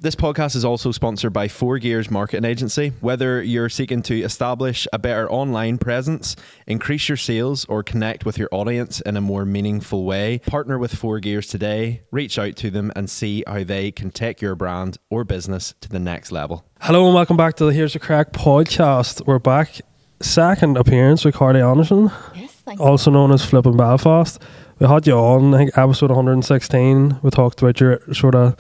This podcast is also sponsored by 4Gears Marketing Agency. Whether you're seeking to establish a better online presence, increase your sales, or connect with your audience in a more meaningful way, partner with 4Gears today. Reach out to them and see how they can take your brand or business to the next level. Hello and welcome back to the Here's the Crack podcast. We're back. Second appearance with Carley Anderson, yes, thank also known as Flippin' Belfast. We had you on, I think, episode 116. We talked about your sort of,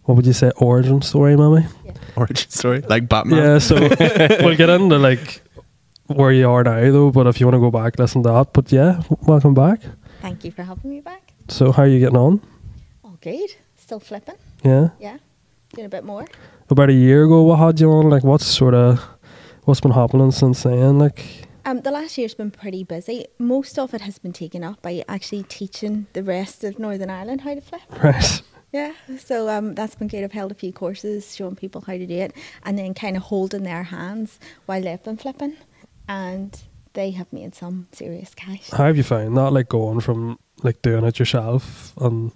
what would you say, origin story, maybe? Yeah. Origin story? Like Batman? Yeah, so we'll get into like where you are now though, but if you want to go back, listen to that. But yeah, welcome back. Thank you for having me back. So how are you getting on? All good. Still flipping. Yeah? Yeah. Doing a bit more. About a year ago, what had you on? Like what's been happening since then? Like The last year's been pretty busy. Most of it has been taken up by actually teaching the rest of Northern Ireland how to flip. right. Yeah, so that's been good. I've held a few courses showing people how to do it and then kind of holding their hands while they've been flipping, and they have made some serious cash. How have you found that, like going from like doing it yourself and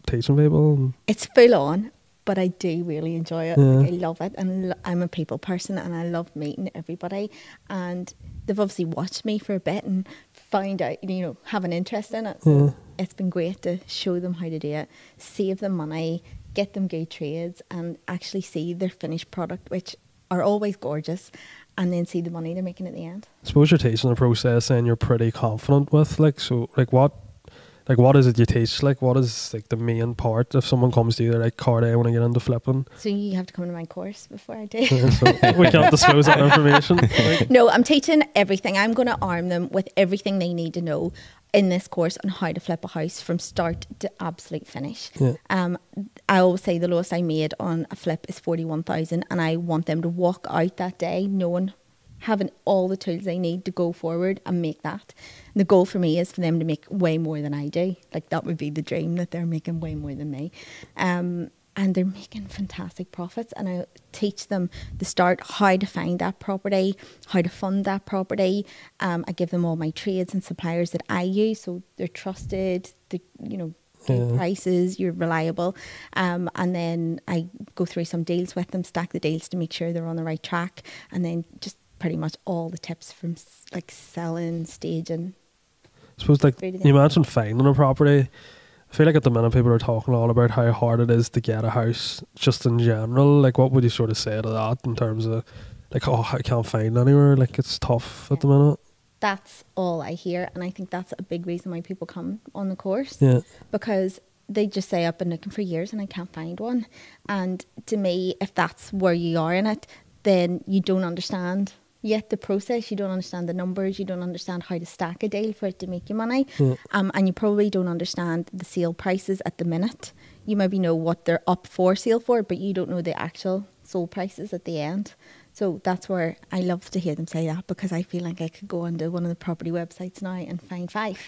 teaching people? It's full on, but I do really enjoy it. Yeah. Like, I love it, and I'm a people person and I love meeting everybody, and they've obviously watched me for a bit and found out, have an interest in it. So it's been great to show them how to do it, save them money, get them good trades, and actually see their finished product, which are always gorgeous, and then see the money they're making at the end. I suppose you're teaching the process and you're pretty confident with, what is it you teach? Like what is like the main part if someone comes to you, they're like, Carley, I want to get into flipping? So you have to come to my course before I do. So we can't disclose that information. No, I'm teaching everything. I'm going to arm them with everything they need to know in this course on how to flip a house from start to absolute finish. Yeah. I always say the lowest I made on a flip is 41,000, and I want them to walk out that day having all the tools they need to go forward and make that. And the goal for me is for them to make way more than I do. Like that would be the dream, that they're making way more than me. And they're making fantastic profits, and I teach them the start, how to find that property, how to fund that property. I give them all my trades and suppliers that I use, so they're trusted, good prices, you're reliable. And then I go through some deals with them, stack the deals to make sure they're on the right track, and then just pretty much all the tips from like selling, staging. I suppose like you mentioned finding a property. I feel like at the minute people are talking all about how hard it is to get a house just in general. Like what would you sort of say to that in terms of like, oh, I can't find anywhere, like it's tough at the minute? That's all I hear, and I think that's a big reason why people come on the course. Yeah. Because they just say, I've been looking for years and I can't find one. And to me, if that's where you are in it, then you don't understand yet the process, you don't understand the numbers, you don't understand how to stack a deal for it to make you money, and you probably don't understand the sale prices at the minute. You maybe know what they're up for sale for, but you don't know the actual sold prices at the end. So that's where I love to hear them say that, because I feel like I could go onto one of the property websites now and find 5.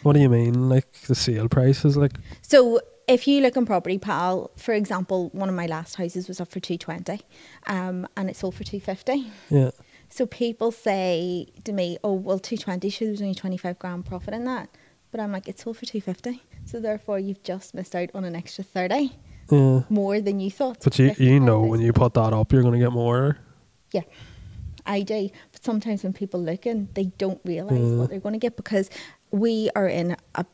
What do you mean, like the sale prices? Like, so if you look on Property Pal, for example, one of my last houses was up for 220, and it sold for 250. Yeah. So people say to me, oh, well, 220, sure, there was only 25 grand profit in that. But I'm like, it's sold for 250. So therefore, you've just missed out on an extra 30. Yeah. More than you thought. But you know when you put that up, you're going to get more. Yeah, I do. But sometimes when people look in, they don't realise what they're going to get, because we are in a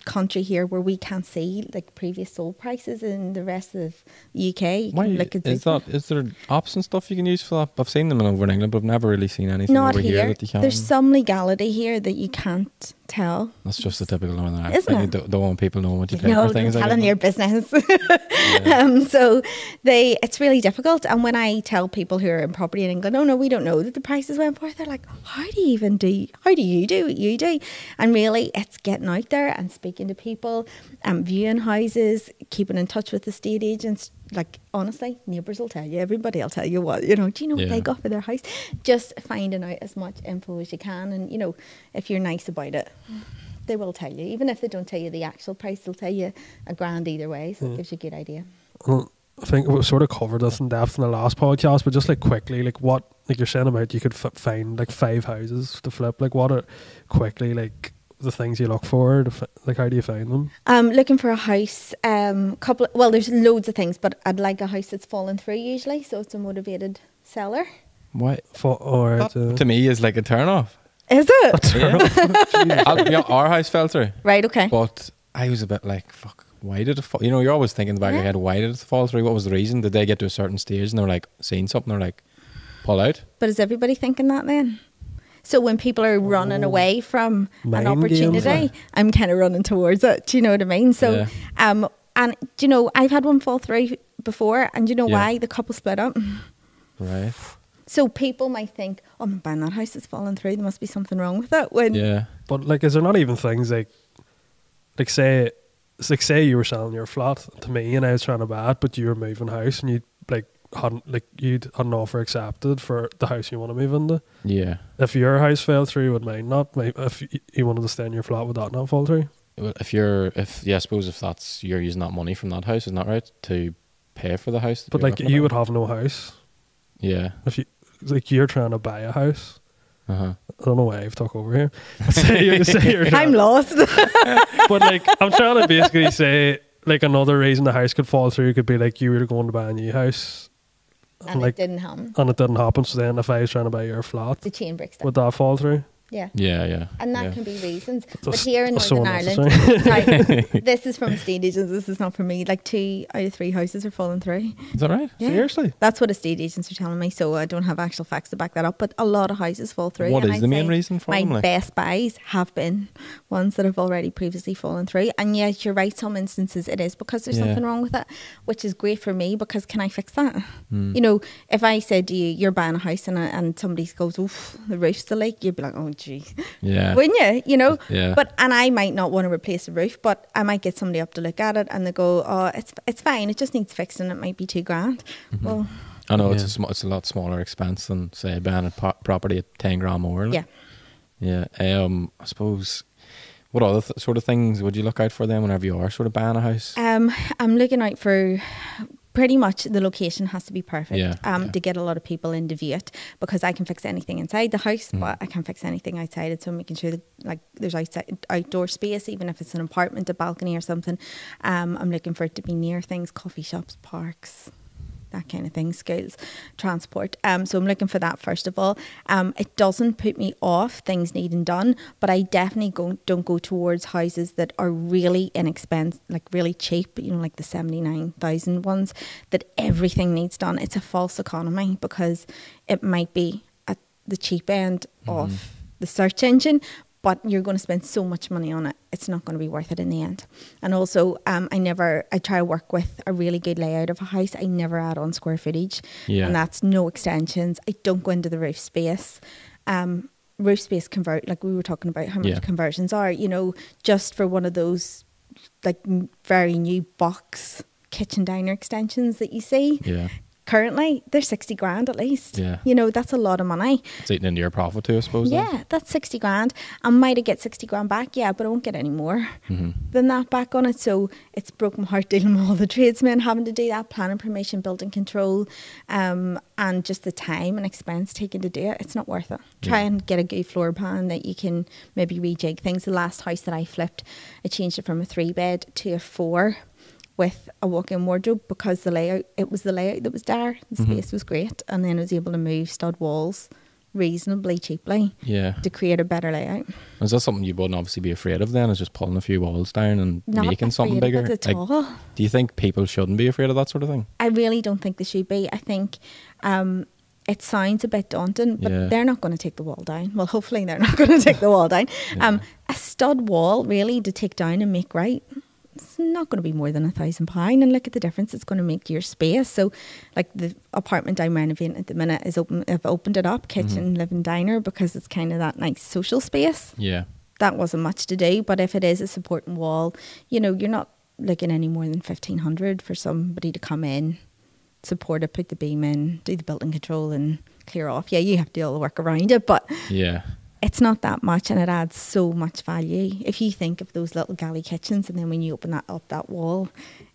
country here where we can't see like previous sold prices in the rest of the UK. Is there apps and stuff you can use for that? I've seen them over in England, but I've never really seen anything Not over here that you can. There's some legality here that you can't tell. That's just a typical Northern Ireland. Isn't it? Don't want people knowing what you pay No, for things. don't tell them your business. Yeah. So it's really difficult. And when I tell people who are in property in England, oh no, we don't know that the prices went forth, they're like, how do you do what you do? And really, it's getting out there and speaking to people, viewing houses, keeping in touch with estate agents. Like, honestly, neighbours will tell you, everybody will tell you what, do you know what they got for their house? Just finding out as much info as you can, and if you're nice about it, they will tell you. Even if they don't tell you the actual price, they'll tell you a grand either way, so it gives you a good idea. Well, I think we sort of covered this in depth in the last podcast, but just like quickly, like what, like you're saying about you could find like 5 houses to flip, like what are quickly, like the things you look for? Like, how do you find them? Looking for a house. Well, there's loads of things, but I'd like a house that's fallen through usually, so it's a motivated seller. What? To To me is like a turn off. Is it? Yeah, our house fell through. Right, okay. But I was a bit like, fuck, why did it fall? You know, you're always thinking in the back of your head, why did it fall through? What was the reason? Did they get to a certain stage and they're like, seeing something, they're like, pull out? But is everybody thinking that then? So when people are running away from an opportunity, I'm kind of running towards it. Do you know what I mean? So, and do you know, I've had one fall through before, and do you know why? The couple split up. Right. So people might think, oh, I'm buying that house that's fallen through. There must be something wrong with it. But like, is there not even things like say you were selling your flat to me and I was trying to buy it, but you were moving house and you you'd had an offer accepted for the house you want to move into. Yeah. If your house fell through, would mine not? If you wanted to stay in your flat, would that not fall through? Well, I suppose if that's, you're using that money from that house, isn't that right? To pay for the house. But like, you would have no house. Yeah. If you're trying to buy a house. Uh-huh. I don't know why I've talked over here. Say you're I'm lost. But like, I'm trying to basically say, like, another reason the house could fall through could be like you were going to buy a new house. And like, it didn't happen. And it didn't happen. So then if I was trying to buy your flat, The chain breaks down. would that fall through? Yeah. Yeah. And that can be reasons. But here in so Northern Ireland, like, this is from estate agents, this is not from me, like 2 out of 3 houses are falling through. Is that right? Yeah. Seriously? That's what estate agents are telling me, so I don't have actual facts to back that up, but a lot of houses fall through. What and is I'd the main say reason for my them? Like? best buys have been ones that have already previously fallen through. And yes, you're right, some instances it is because there's something wrong with it, which is great for me because can I fix that? You know, if I said to you, you're buying a house and somebody goes, oof, the roof's a leak, you'd be like, oh gee. Yeah. Wouldn't you? You know? Yeah. And I might not want to replace the roof, but I might get somebody up to look at it and they go, oh, it's fine, it just needs fixing, it might be $2,000. Well, I know it's a lot smaller expense than, say, buying a property at 10 grand more. Like. Yeah. I suppose, what other sort of things would you look out for then whenever you are sort of buying a house? I'm looking out for pretty much the location has to be perfect to get a lot of people in to view it, because I can fix anything inside the house, but I can't fix anything outside it. So I'm making sure that like there's outdoor space, even if it's an apartment, a balcony or something. I'm looking for it to be near things, coffee shops, parks, that kind of thing, schools, transport. So I'm looking for that first of all. It doesn't put me off things needing done, but I definitely don't go towards houses that are really inexpensive, like really cheap, you know, like the 79,000 ones that everything needs done. It's a false economy because it might be at the cheap end of the search engine, but you're going to spend so much money on it, it's not going to be worth it in the end. And also, I try to work with a really good layout of a house. I never add on square footage. Yeah. And that's no extensions. I don't go into the roof space. Roof space like we were talking about how much conversions are, you know, just for one of those like very new box kitchen diner extensions that you see. Yeah. Currently, they're 60 grand at least. Yeah. You know, that's a lot of money. It's eating into your profit too, I suppose. Yeah, then. That's 60 grand. I might get 60 grand back, but I won't get any more than that back on it. So it's broke my heart dealing with all the tradesmen having to do that, planning permission, building control, and just the time and expense taken to do it. It's not worth it. Try and get a good floor plan that you can maybe rejig things. The last house that I flipped, I changed it from a 3-bed to a 4 with a walk-in wardrobe because it was the layout that was there. The space was great, and then I was able to move stud walls reasonably cheaply to create a better layout. Is that something you wouldn't obviously be afraid of then, is just pulling a few walls down and making something bigger? Not at all. Do you think people shouldn't be afraid of that sort of thing? I really don't think they should be. I think it sounds a bit daunting, but they're not going to take the wall down. Well, hopefully they're not going to take the wall down. A stud wall really to take down and make right, it's not going to be more than £1,000, and look at the difference it's going to make to your space. So like the apartment I'm renovating at the minute is I've opened it up, kitchen, living, diner, because it's kind of that nice social space. Yeah, that wasn't much to do, but if it is a supporting wall, you know, you're not looking any more than 1,500 for somebody to come in, support it, put the beam in, do the building control and clear off. Yeah, you have to do all the work around it, but it's not that much, and it adds so much value. If you think of those little galley kitchens, and then when you open that up, that wall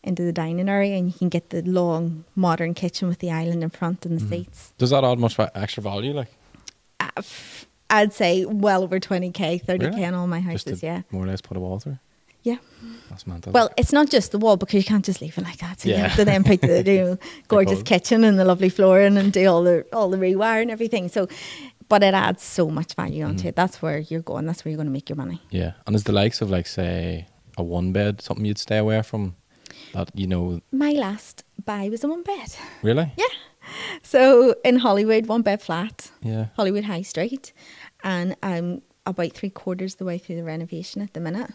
into the dining area, and you can get the long modern kitchen with the island in front and the seats. Does that add much extra value? Like, I'd say well over 20k, 30k Really? in all my houses. Just to Yeah. more or less put a wall through. Yeah. That's mental. Well, it's not just the wall because you can't just leave it like that. So you Yeah. have to then put the gorgeous Cool. kitchen and the lovely flooring and do all the rewire and everything. So, but it adds so much value onto it. That's where you're going. That's where you're going to make your money. Yeah, and is the likes of like say a one bed something you'd stay away from? That My last buy was a one bed. Really? Yeah. So in Hollywood, one bed flat, Yeah. Hollywood High Street, and I'm about 3/4 the way through the renovation at the minute.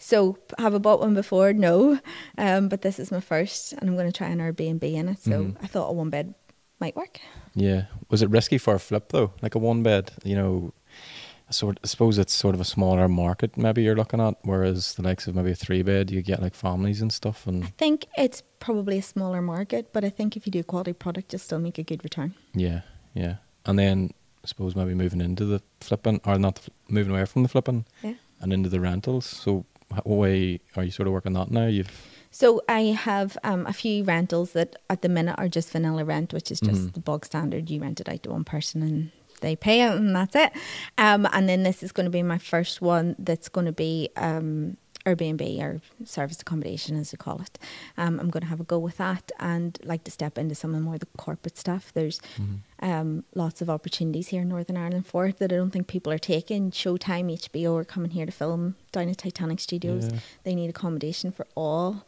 So have I bought one before? No, but this is my first, and I'm going to try an Airbnb in it. So I thought a one bed might work. Yeah. Was it risky for a flip though? Like a one bed, I suppose it's sort of a smaller market maybe you're looking at, whereas the likes of maybe a 3-bed, you get like families and stuff. And I think it's probably a smaller market, but I think if you do a quality product, you'll still make a good return. yeah, yeah. And then I suppose maybe moving into the flipping, or not moving away from the flipping, Yeah. and into the rentals. So what way are you sort of working that now? So I have a few rentals that at the minute are just vanilla rent, which is just the bog standard. You rent it out to one person and they pay it, and that's it. And then this is going to be my first one that's going to be Airbnb, or service accommodation as they call it. I'm going to have a go with that and like to step into some of more of the corporate stuff. There's lots of opportunities here in Northern Ireland for it that I don't think people are taking. Showtime, HBO are coming here to film down at Titanic Studios. Yeah. They need accommodation for all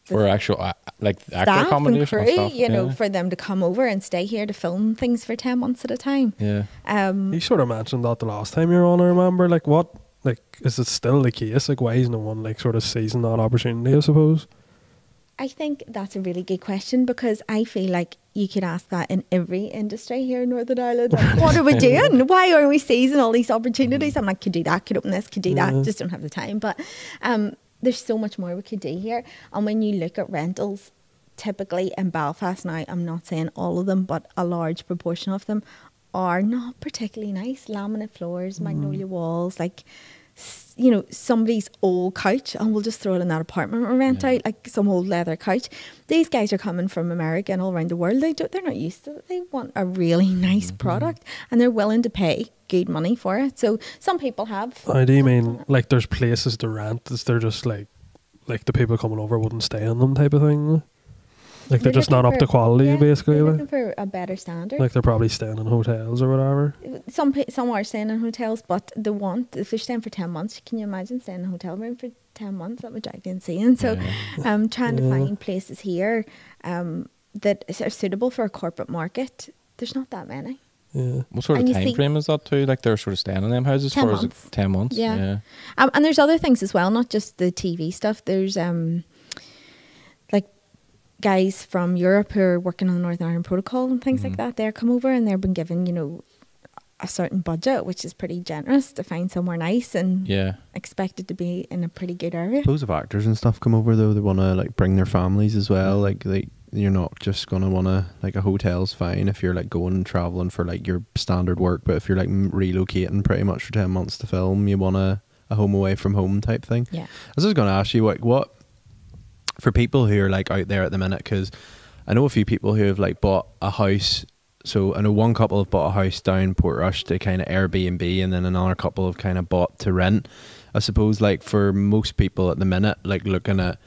For actual like actor staff and accommodation crew, and stuff, for them to come over and stay here to film things for 10 months at a time. Yeah. You sort of mentioned that the last time you were on, I remember. Like, what, like, is it still the case? Like, why isn't no one, like, sort of seizing that opportunity, I suppose? I think that's a really good question, because I feel like you could ask that in every industry here in Northern Ireland. Like, what are we doing? Why aren't we seizing all these opportunities? I'm like, could do that, could open this, could do that. Just don't have the time. But there's so much more we could do here. And when you look at rentals, typically in Belfast now, I'm not saying all of them, but a large proportion of them are not particularly nice. Laminate floors, magnolia walls, like, somebody's old couch, and we'll just throw it in that apartment or rent out, like some old leather couch. These guys are coming from America and all around the world. They're not used to it. They want a really nice product, and they're willing to pay good money for it. So some people have. I do mean, like, there's places to rent. Is there just like the people coming over wouldn't stay in them type of thing? Like, they're just not up to quality, basically. They're Like. looking for a better standard. Like, they're probably staying in hotels or whatever. Some are staying in hotels, but if they're staying for 10 months, can you imagine staying in a hotel room for 10 months? That would drive you insane. So I'm trying to find places here that are suitable for a corporate market. There's not that many. Yeah. What sort of time frame is that too? Like, they're sort of staying in them houses 10 for? Is it months. 10 months? Yeah. And there's other things as well, not just the TV stuff. There's like guys from Europe who are working on the Northern Ireland Protocol and things like that. They're come over and they've been given, a certain budget, which is pretty generous, to find somewhere nice and expected to be in a pretty good area. Loads of actors and stuff come over though. They want to like bring their families as well. Like you're not just gonna want to, like, a hotel's fine if you're like going and traveling for like your standard work, but if you're like relocating pretty much for 10 months to film, you want a home away from home type thing. Yeah. I was just going to ask you, like, what for people who are like out there at the minute, because I know a few people who have like bought a house. So I know one couple have bought a house down Portrush to kind of Airbnb, and then another couple have kind of bought to rent. I suppose, like, for most people at the minute, like looking at,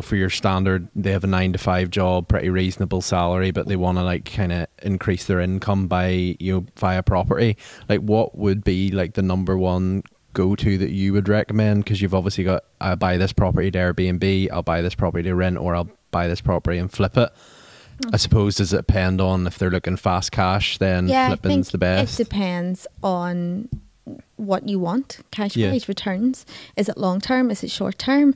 for your standard, they have a 9-to-5 job, pretty reasonable salary, but they want to like kind of increase their income by, via property. Like, what would be like the number one go-to that you would recommend? Because you've obviously got, I'll buy this property to Airbnb, I'll buy this property to rent, or I'll buy this property and flip it. I suppose, does it depend on if they're looking fast cash, then flipping's the best? It depends on what you want. Cash price returns. Is it long term? Is it short term?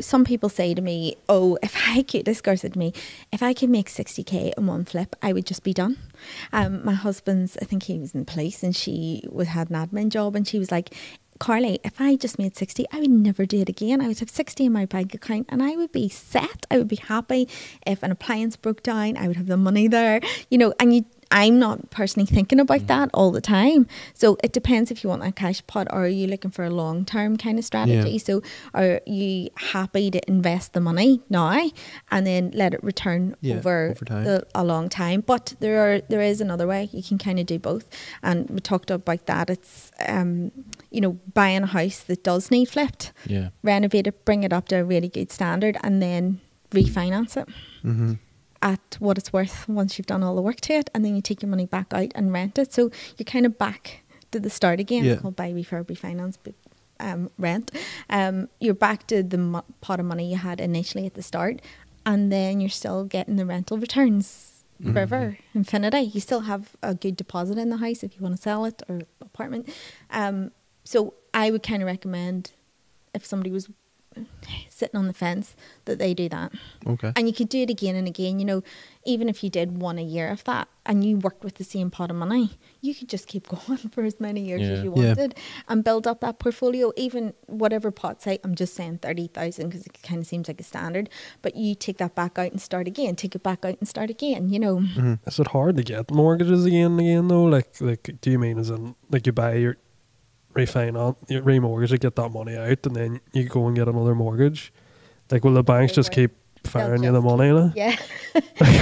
Some people say to me, this girl said to me, if I could make 60k in one flip, I would just be done. My husband's, I think he was in the police, and she had an admin job, and she was like, Carley, if I just made 60, I would never do it again. I would have 60 in my bank account and I would be set. I would be happy. If an appliance broke down, I would have the money there. And I'm not personally thinking about that all the time. So it depends if you want that cash pot, or are you looking for a long-term kind of strategy. Yeah. So are you happy to invest the money now and then let it return over time. a long time? But there is another way. You can kind of do both. And we talked about that. It's, buying a house that does need flipped, renovate it, bring it up to a really good standard, and then refinance it. Mm-hmm. At what it's worth once you've done all the work to it, and then you take your money back out and rent it. So you're kind of back to the start again. It's called buy, refurb, refinance, rent. You're back to the pot of money you had initially at the start, and then you're still getting the rental returns forever, infinity. You still have a good deposit in the house if you want to sell it, or apartment. So I would kind of recommend, if somebody was sitting on the fence, that they do that. Okay. And you could do it again and again. Even if you did one a year of that and you worked with the same pot of money, you could just keep going for as many years as you wanted and build up that portfolio. Even whatever pot, say, I'm just saying 30,000 because it kind of seems like a standard, but you take that back out and start again, take it back out and start again, Mm-hmm. Is it hard to get mortgages again and again though? Like do you mean as in, like, you buy your refinance, you remortgage it, get that money out, and then you go and get another mortgage? Like, will the banks just keep firing you the money? Like? Yeah.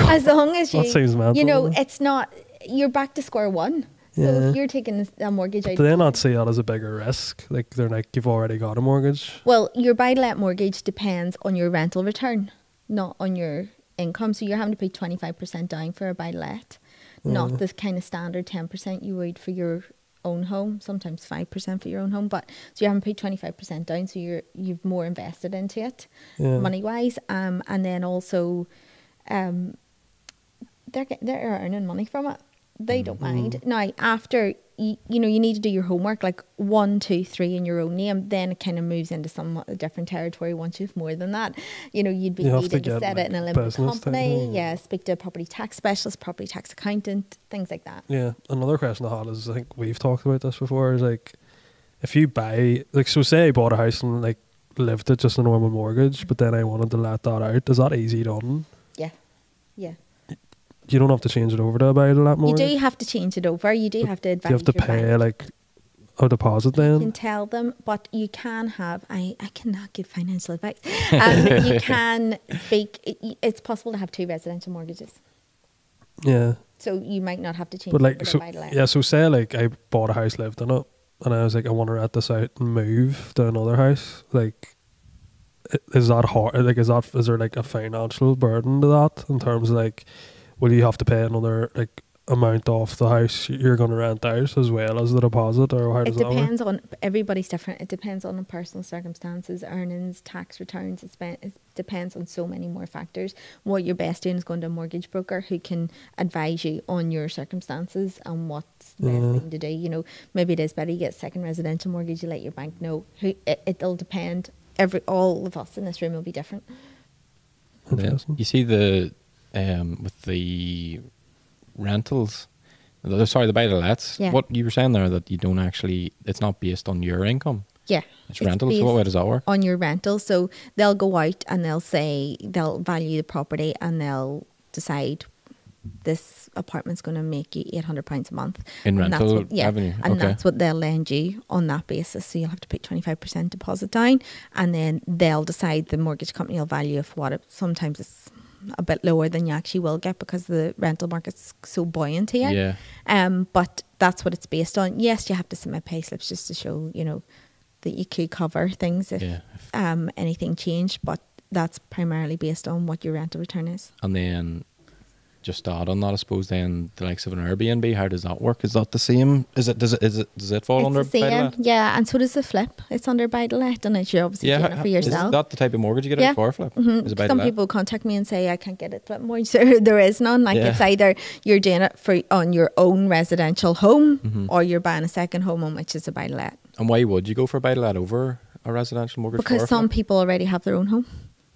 As long as that seems mental. it's not, you're back to square one. So if you're taking a mortgage out, do they not see that as a bigger risk? Like, they're like, you've already got a mortgage. Well, your buy-to-let mortgage depends on your rental return, not on your income. So you're having to pay 25% down for a buy-to-let, not the kind of standard 10% you would for your own home, sometimes 5% for your own home, but so you haven't paid 25% down, so you've more invested into it money wise, and then also they're earning money from it. They don't mind. Now, after you need to do your homework, like 1, 2, 3 in your own name, then it kind of moves into somewhat a different territory. Once you've more than that, you'd be needing to set it in a limited company, speak to a property tax specialist, property tax accountant, things like that. Yeah. Another question I had is, I think we've talked about this before, is like, if you buy, like, so say I bought a house and like lived it just a normal mortgage, but then I wanted to let that out, is that easy done? Yeah. You don't have to change it over to a buy-to-let mortgage? You do have to change it over. You do have to advise. You have to pay like a deposit then? You can tell them, but you can have, I cannot give financial advice. You can speak, it's possible to have 2 residential mortgages. Yeah. So you might not have to change but like, it so, buy-to-let. yeah, so say like I bought a house, lived in it, and I was like, I want to rent this out and move to another house. Like, is that hard? Like, is there like a financial burden to that, in terms of like, will you have to pay another like amount off the house you're going to rent out as well as the deposit, or how does that work? It depends on, everybody's different. It depends on the personal circumstances, earnings, tax returns. It depends on so many more factors. What you're best doing is going to a mortgage broker who can advise you on your circumstances and what's the best thing to do. Maybe it is better you get a second residential mortgage. You let your bank know. It'll depend. All of us in this room will be different. Interesting. You see with the rentals, the buy-to-lets, what you were saying there, that you don't actually, it's not based on your income. Yeah. It's rentals. So what way does that work? On your rental. So they'll go out and they'll value the property and they'll decide this apartment's going to make you £800 a month. In rental revenue? And that's what they'll lend you on that basis. So you'll have to put 25% deposit down, and then they'll decide, the mortgage company will value sometimes it's a bit lower than you actually will get because the rental market's so buoyant here. Yeah. But that's what it's based on. Yes, you have to submit pay slips just to show, that you could cover things if anything changed, but that's primarily based on what your rental return is. And then, just to add on that, I suppose, then the likes of an Airbnb, how does that work? Is that the same? Does it fall under buy-to-let? Yeah, and so does the flip. It's under buy-to-let, and it's obviously doing it for yourself. Is that the type of mortgage you get out for a flip? Mm-hmm. Is it buy-to-let? Some people contact me and say, I can't get it flip mortgage. There is none. It's either you're doing it on your own residential home, or you're buying a second home on which is a buy-to-let. And why would you go for a buy-to-let over a residential mortgage? Because some people already have their own home.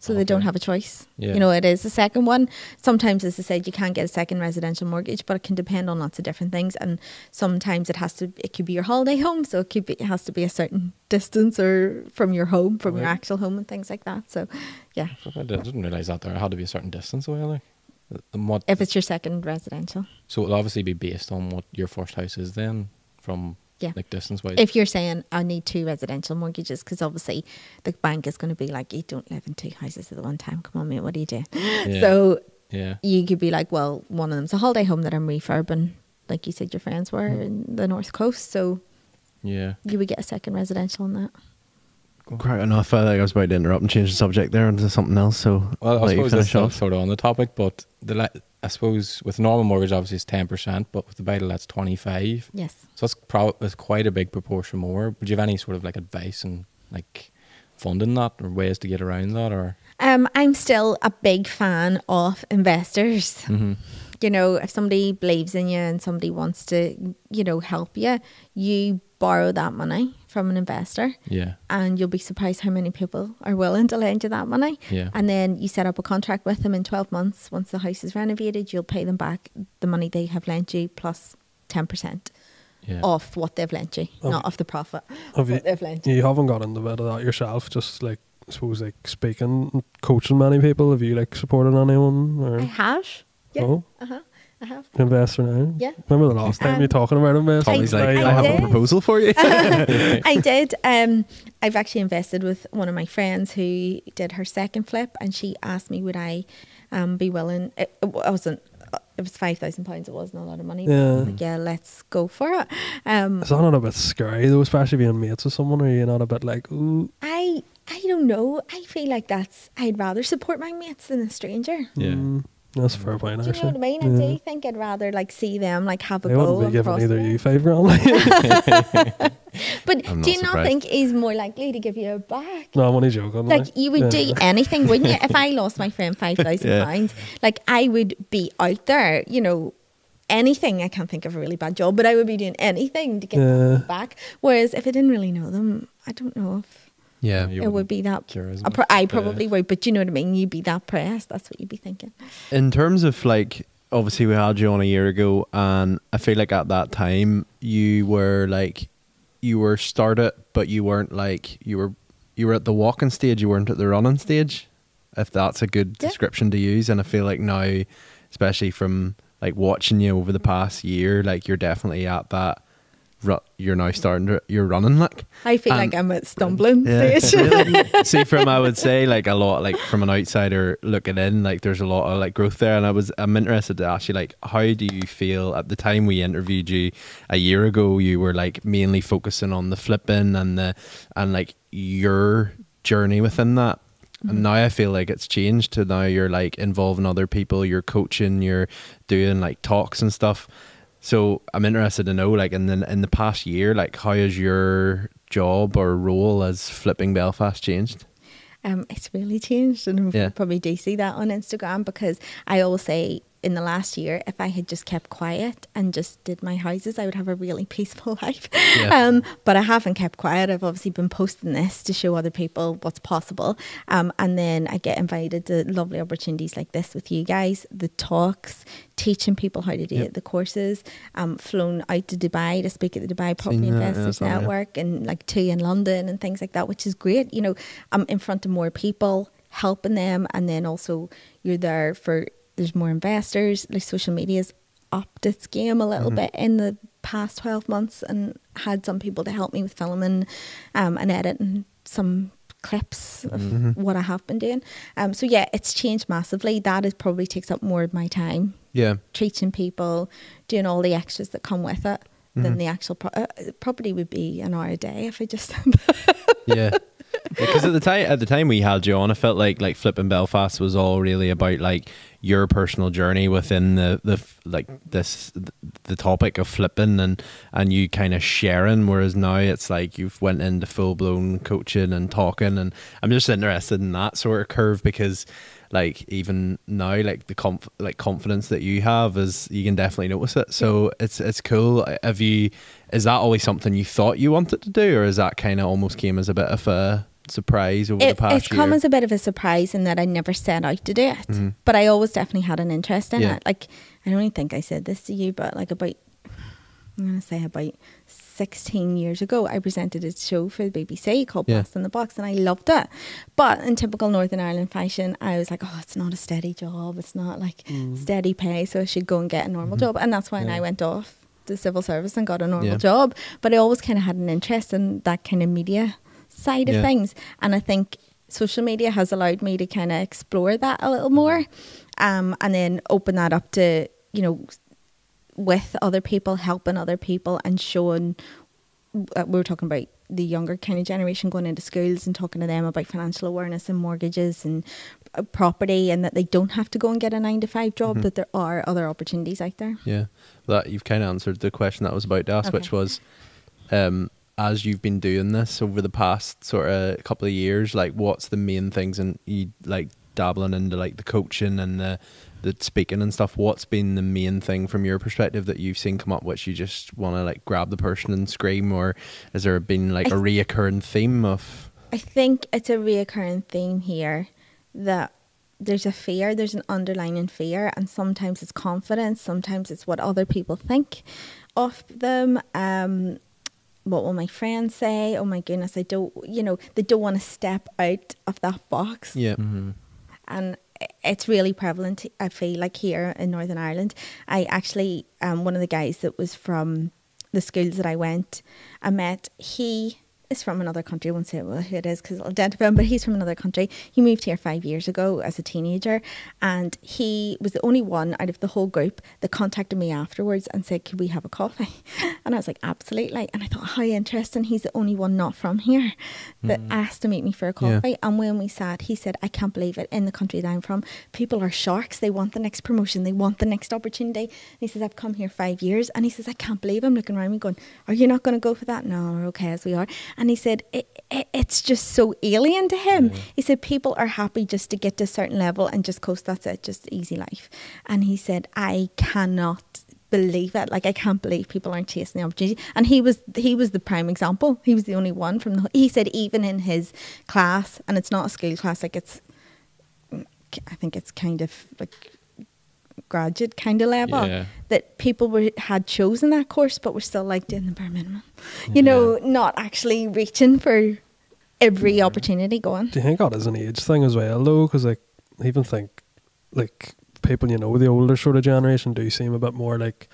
So they don't have a choice. Yeah. It is the second one. Sometimes, as I said, you can't get a second residential mortgage, but it can depend on lots of different things. And sometimes it could be your holiday home, so it has to be a certain distance or from your home, from your actual home, and things like that. So, yeah. I didn't realise that there had to be a certain distance away. What if it's your second residential. So it'll obviously be based on what your first house is then, from like distance wise. If you're saying I need 2 residential mortgages, because obviously the bank is going to be like, you don't live in 2 houses at the one time. Come on, mate, what are you doing? Yeah. So yeah, you could be like, well, one of them's a holiday home that I'm refurbing, like you said your friends were in the North Coast. So yeah, you would get a second residential on that. Quite enough. I think I was about to interrupt and change the subject there into something else. So well, I suppose that's off. sort of on the topic, but I suppose with normal mortgage, obviously it's 10%, but with the buy to let's 25. Yes. So that's quite a big proportion more. Would you have any sort of like advice and like funding that, or ways to get around that, or? I'm still a big fan of investors. Mm-hmm. You know, if somebody believes in you and somebody wants to, you know, help you, you borrow that money from an investor. Yeah. And you'll be surprised how many people are willing to lend you that money. Yeah. And then you set up a contract with them in 12 months. Once the house is renovated, you'll pay them back the money they have lent you plus 10% off what they've lent you, not off the profit of what they've lent you. You haven't got into bit of that yourself, just like, I suppose, like speaking, coaching many people. Have you like supported anyone? Or? I have. Yeah. Oh. I have. Investor now? Yeah. Remember the last time you were talking about investing? Tommy's like, I I have did. a proposal for you. I did. I've actually invested with one of my friends who did her second flip, and she asked me would I be willing. It wasn't. It was £5,000. It wasn't a lot of money. But I was like, yeah, let's go for it. Is that not a bit scary though, especially being mates with someone? Or are you not a bit like, ooh? I don't know. I feel like I'd rather support my mates than a stranger. Yeah. That's a fair point, Do you know actually. what I mean? I do think I'd rather like see them like have a I go. wouldn't be giving and either prosper. you £5,000. But I'm do not you not surprised. think he's more likely to give you a back? No, I'm only joking. Like you would do anything, wouldn't you? If I lost my friend £5,000, like I would be out there, you know, anything. I can't think of a really bad job, but I would be doing anything to get that back. Whereas if I didn't really know them, I don't know if it would be that. I probably would, but you know what I mean? You'd be that pressed. That's what you'd be thinking. In terms of like, obviously we had you on a year ago, and I feel like at that time you were started, but you weren't like, you were at the walking stage, you weren't at the running stage, if that's a good description to use. And I feel like now, especially from like watching you over the past year, like you're definitely at that. You're now you're running like. I feel like I'm at stumbling stage. See, I would say like a lot, like from an outsider looking in, like there's a lot of like growth there. And I'm interested to ask you, like, how do you feel at the time we interviewed you a year ago? You were like mainly focusing on the flipping and like your journey within that. And now I feel like it's changed to now you're like involving other people, you're coaching, you're doing like talks and stuff. So I'm interested to know, like, in the past year, like, how has your job or role as Flipping Belfast changed? It's really changed, and you probably do see that on Instagram, because I always say in the last year, if I had just kept quiet and just did my houses, I would have a really peaceful life. Yeah. But I haven't kept quiet. I've obviously been posting this to show other people what's possible. And then I get invited to lovely opportunities like this with you guys, the talks, teaching people how to do it, the courses, flown out to Dubai to speak at the Dubai Property Investors Network, and like 2 in London and things like that, which is great. You know, I'm in front of more people, helping them, and then also you're there for, there's more investors. Like social media's upped its game a little bit in the past 12 months, and had some people to help me with filming and editing some clips of what I have been doing. So yeah, it's changed massively. That is probably takes up more of my time. Yeah, teaching people, doing all the extras that come with it, than the actual property would be an hour a day if I just did that. Because at the time we had you on, I felt like Flipping Belfast was all really about like your personal journey within the topic of flipping and you kind of sharing, whereas now it's like you've went into full blown coaching and talking, and I'm just interested in that sort of curve, because like even now, like the confidence that you have, is you can definitely notice it. So it's cool. Is that always something you thought you wanted to do, or is that kind of almost came as a bit of a surprise over the past year? It's come as a bit of a surprise in that I never set out to do it, but I always definitely had an interest in it. Like, I don't even think I said this to you, but like about 6 16 years ago, I presented a show for the BBC called Blast in the Box, and I loved it. But in typical Northern Ireland fashion, I was like, oh, it's not a steady job. It's not like steady pay, so I should go and get a normal job. And that's when I went off the civil service and got a normal job. But I always kind of had an interest in that kind of media side of things. And I think social media has allowed me to kind of explore that a little more, and then open that up to, you know, with other people, helping other people, and showing, we were talking about the younger kind of generation going into schools and talking to them about financial awareness and mortgages and property, and that they don't have to go and get a 9-to-5 job, that there are other opportunities out there. Yeah, that you've kind of answered the question that I was about to ask, which was, as you've been doing this over the past sort of couple of years, like what's the main things, and you like dabbling into like the coaching and the speaking and stuff, what's been the main thing from your perspective that you've seen come up which you just want to like grab the person and scream, or has there been like a reoccurring theme of? I think it's a reoccurring theme here that there's a fear, there's an underlying fear, and sometimes it's confidence, sometimes it's what other people think of them. What will my friends say? Oh my goodness, I don't, you know, they don't want to step out of that box. Yeah. And it's really prevalent, I feel like, here in Northern Ireland. I actually, one of the guys that was from the schools that I met, he is from another country. I won't say who it is because I'll identify him, but he's from another country. He moved here 5 years ago as a teenager, and he was the only one out of the whole group that contacted me afterwards and said, could we have a coffee? And I was like, absolutely. And I thought, how interesting. He's the only one not from here that asked to meet me for a coffee. And when we sat, he said, I can't believe it. In the country that I'm from, people are sharks. They want the next promotion. They want the next opportunity. And he says, I've come here 5 years. And he says, I can't believe. I'm looking around me going, are you not going to go for that? No, we're okay as we are. And he said, it's just so alien to him. He said, people are happy just to get to a certain level and just coast, that's it, just easy life. And he said, I cannot believe it. Like, I can't believe people aren't chasing the opportunity. And he was the prime example. He was the only one from he said even in his class, and it's not a school class, like I think it's kind of like graduate kind of level, that people had chosen that course but were still like doing the bare minimum, you know, not actually reaching for every opportunity going. Do you think that is an age thing as well though? Because like, I even think like people, you know, the older sort of generation do seem a bit more like,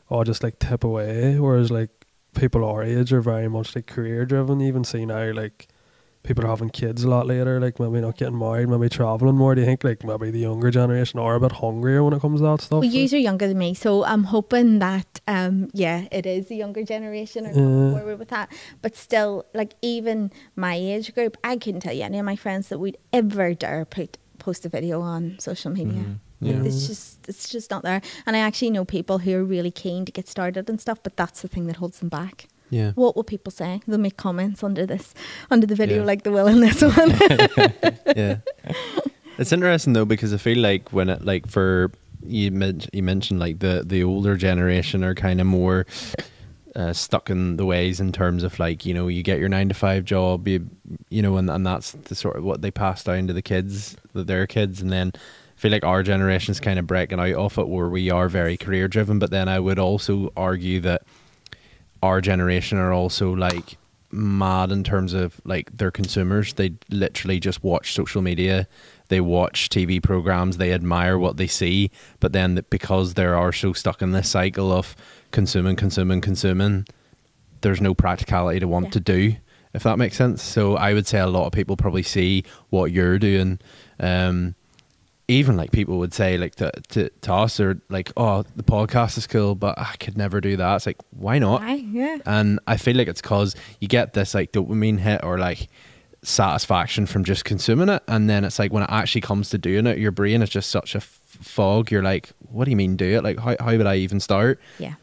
oh, just like tip away, whereas like people our age are very much like career driven. Even see now like people are having kids a lot later, like maybe not getting married, maybe travelling more. Do you think like maybe the younger generation are a bit hungrier when it comes to that stuff? Well, you are younger than me, so I'm hoping that it is the younger generation are coming forward with that. But still, like even my age group, I couldn't tell you any of my friends that we'd ever dare post a video on social media. It's just not there. And I actually know people who are really keen to get started and stuff, but that's the thing that holds them back. Yeah. What will people say? They'll make comments under the video like they will in this one. Yeah. It's interesting though, because I feel like when it, like for you mentioned like the older generation are kind of more stuck in the ways in terms of like, you know, you get your 9-to-5 job, you know, and that's the sort of what they pass down to the kids, their kids, and then I feel like our generation's kind of breaking out of it where we are very career driven. But then I would also argue that our generation are also like mad in terms of like their consumers. They literally just watch social media, they watch TV programs, they admire what they see, but then because they are so stuck in this cycle of consuming, there's no practicality to want to do, if that makes sense. So I would say a lot of people probably see what you're doing, even like people would say like to us, or like, oh, the podcast is cool, but I could never do that. It's like, why not? Yeah. And I feel like it's because you get this like dopamine hit or like satisfaction from just consuming it, and then it's like when it actually comes to doing it, your brain is just such a fog. You're like, what do you mean do it? Like how would I even start? Yeah.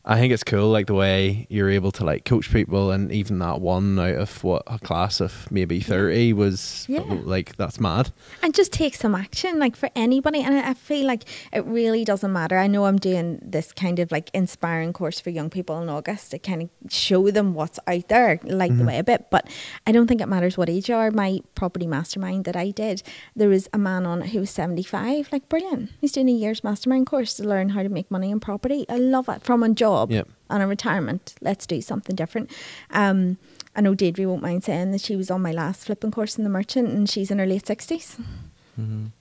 I think it's cool, like the way you're able to like coach people, and even that one out of what a class of maybe 30 was like, that's mad. And just take some action, like for anybody. And I feel like it really doesn't matter. I know I'm doing this kind of like inspiring course for young people in August to kind of show them what's out there, like the way a bit. But I don't think it matters what age you are. My property mastermind that I did, there was a man on it who was 75, like brilliant. He's doing a year's mastermind course to learn how to make money in property. I love it, from a job. job Yep. and a retirement. Let's do something different. I know Deirdre won't mind saying that she was on my last flipping course in the Merchant, and she's in her late 60s.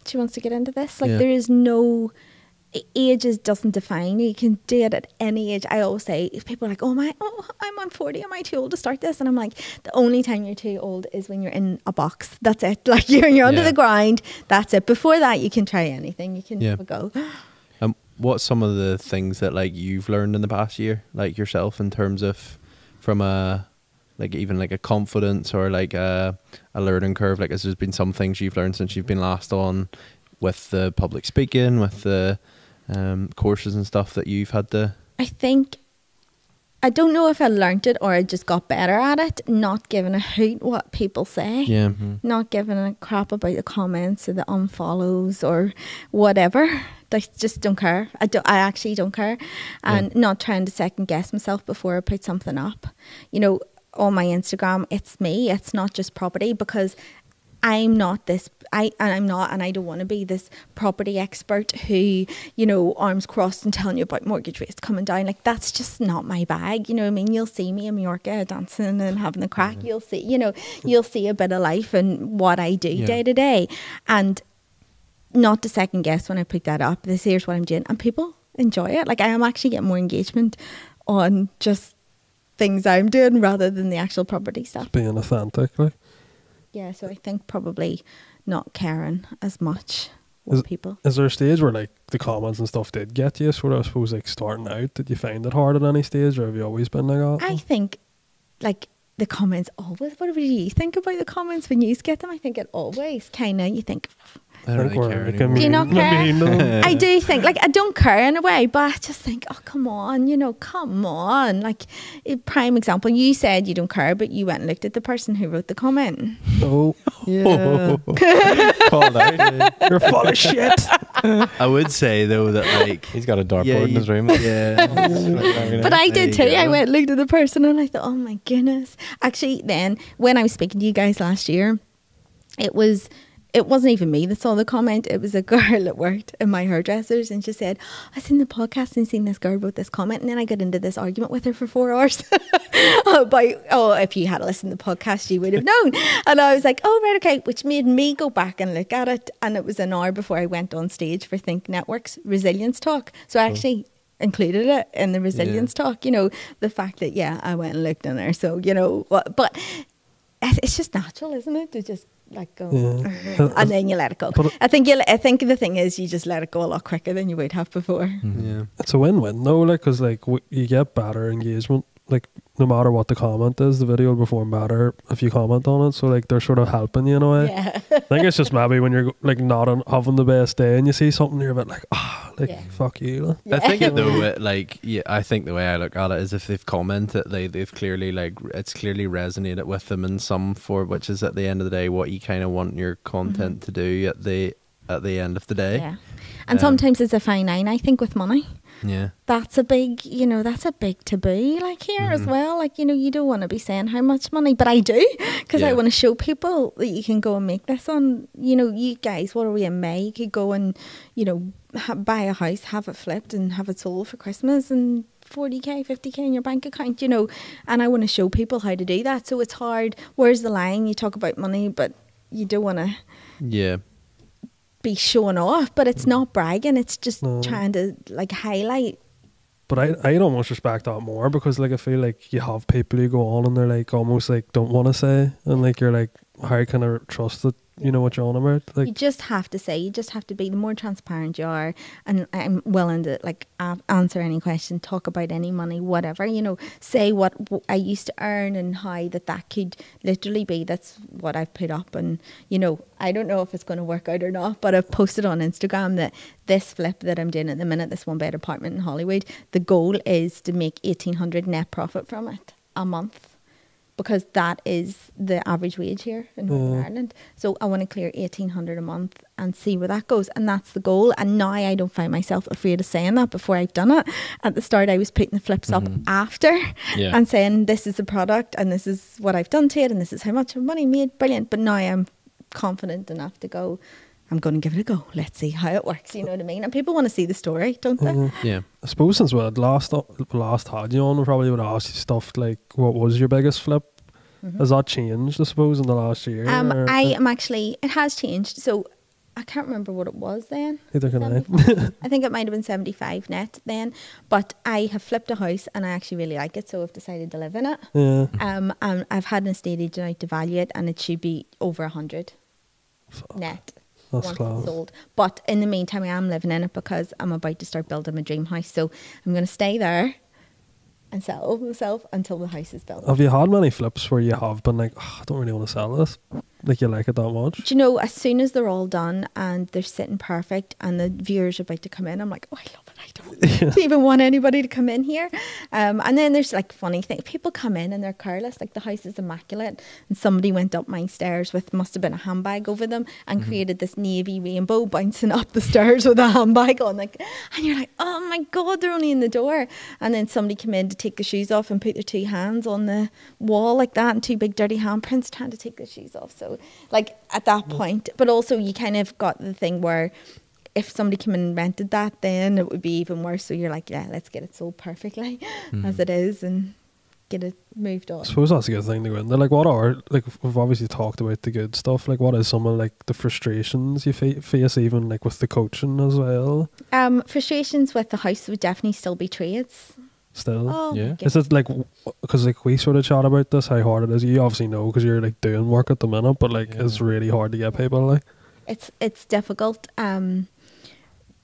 She wants to get into this. Like, there is no... Ages doesn't define you. You can do it at any age. I always say, if people are like, I'm on 40, am I too old to start this? And I'm like, the only time you're too old is when you're in a box. That's it. Like, you're under the grind. That's it. Before that, you can try anything. You can have a go. What's some of the things that like you've learned in the past year, like yourself, in terms of from a like even like a confidence or like a learning curve? Like, has there been some things you've learned since you've been last on with the public speaking, with the courses and stuff that you've had to... I don't know if I learnt it or I just got better at it, not giving a hoot what people say. Yeah. Not giving a crap about the comments or the unfollows or whatever. I just don't care. I actually don't care. And not trying to second guess myself before I put something up. You know, on my Instagram, it's me. It's not just property, because I'm not this, and I don't want to be this property expert who, you know, arms crossed and telling you about mortgage rates coming down. Like, that's just not my bag. You know what I mean? You'll see me in Mallorca dancing and having a crack. You'll see, you know, you'll see a bit of life and what I do day to day. And not to second guess when I pick that up, here's what I'm doing. And people enjoy it. Like, I am actually getting more engagement on just things I'm doing rather than the actual property stuff. Being authentic, like. Yeah, so I think probably not caring as much with people. Is there a stage where like the comments and stuff did get you, sort of, I suppose, like starting out? Did you find it hard at any stage, or have you always been like that? I think like the comments always, what do you think about the comments when you get them? I think it always kind of, you think... I don't really care anymore. Do you not care? I do think, like, I don't care in a way, but I just think, oh, come on, you know, come on. Like, a prime example, you said you don't care, but you went and looked at the person who wrote the comment. Oh, yeah. Called out. You're full of shit. I would say, though, that, like... He's got a dartboard in his room. Yeah. But I did too. I went and looked at the person and I thought, oh my goodness. Actually, then, when I was speaking to you guys last year, it wasn't even me that saw the comment. It was a girl that worked in my hairdressers, and she said, I seen the podcast and seen this girl wrote this comment, and then I got into this argument with her for 4 hours about, if you had listened to the podcast you would have known. And I was like, oh right, okay, which made me go back and look at it, and it was an hour before I went on stage for Think Network's resilience talk. So I actually included it in the resilience talk, you know, the fact that I went and looked in there. So, you know, but it's just natural, isn't it, to just like go and then you let it go. I think the thing is you just let it go a lot quicker than you would have before. It's a win-win though, like, because like you get better engagement, like no matter what the comment is, the video will perform better if you comment on it. So like they're sort of helping you in a way. I think it's just maybe when you're like not having the best day and you see something, you're a bit like, fuck you. I think I think the way I look at it is if they've commented, they've clearly, like, it's clearly resonated with them in some form, which is at the end of the day what you kind of want your content to do at the end of the day. Yeah. And sometimes it's a fine line, I think, with money. Yeah. That's a big taboo, like, here as well. Like, you know, you don't want to be saying how much money, but I do, because I want to show people that you can go and make this on, you know, you guys, what are we in May? You could go and, you know, buy a house, have it flipped and have it sold for Christmas and 40k, 50k in your bank account, you know, and I want to show people how to do that. So it's hard. Where's the line? You talk about money, but you don't want to be showing off, but it's not bragging, it's just trying to like highlight. But I'd almost respect that more, because like I feel like you have people who go on and they're like almost like don't want to say, and like you're like, how can I trust that you know what you're on about? Like, you just have to say, you just have to be, the more transparent you are, and I'm willing to like answer any question, talk about any money, whatever, you know, say what I used to earn and how that could literally be, that's what I've put up. And you know, I don't know if it's going to work out or not, but I've posted on Instagram that this flip that I'm doing at the minute, this 1-bed apartment in Hollywood, the goal is to make 1,800 net profit from it a month, because that is the average wage here in Northern Ireland. So I want to clear 1,800 a month and see where that goes. And that's the goal. And now I don't find myself afraid of saying that before I've done it. At the start, I was putting the flips up after and saying, this is the product and this is what I've done to it and this is how much money made. Brilliant. But now I'm confident enough to go, I'm going to give it a go. Let's see how it works. You know what I mean? And people want to see the story, don't they? Yeah. I suppose since we had last had you on, we probably would ask you stuff like, what was your biggest flip? Has that changed, I suppose, in the last year? I am actually, it has changed. So I can't remember what it was then. Neither can I. I think it might have been 75 net then. But I have flipped a house and I actually really like it, so I've decided to live in it. Yeah. And I've had an estate agent out to value it, and it should be over 100 net. That's Once class. it's sold. But in the meantime, I am living in it because I'm about to start building my dream house. So I'm going to stay there and settle myself until the house is built. Have you had many flips where you have been like, I don't really want to sell this? Like you like it that much? Do you know, as soon as they're all done and they're sitting perfect and the viewers are about to come in, I'm like, oh, I love it. I don't even want anybody to come in here. And then there's like funny things. People come in and they're careless. Like the house is immaculate and somebody went up my stairs with, must have been a handbag over them, and created this navy rainbow bouncing up the stairs with a handbag on. Like, and you're like, oh my God, they're only in the door. And then somebody came in to take the shoes off and put their two hands on the wall like that, and two big dirty handprints trying to take the shoes off. So like at that point, but also you kind of got the thing where if somebody came in and rented that, then it would be even worse. So you're like, yeah, let's get it sold perfectly as it is and get it moved on. I suppose that's a good thing to go into. Like, what are, like, we've obviously talked about the good stuff. Like, what is some of, like, the frustrations you face, even, like, with the coaching as well? Frustrations with the house would definitely still be trades. Still? Oh, Yeah. my Is goodness. it, like, because, like, we sort of chat about this, how hard it is. You obviously know because you're, like, doing work at the minute, but, like, it's really hard to get people, like. It's difficult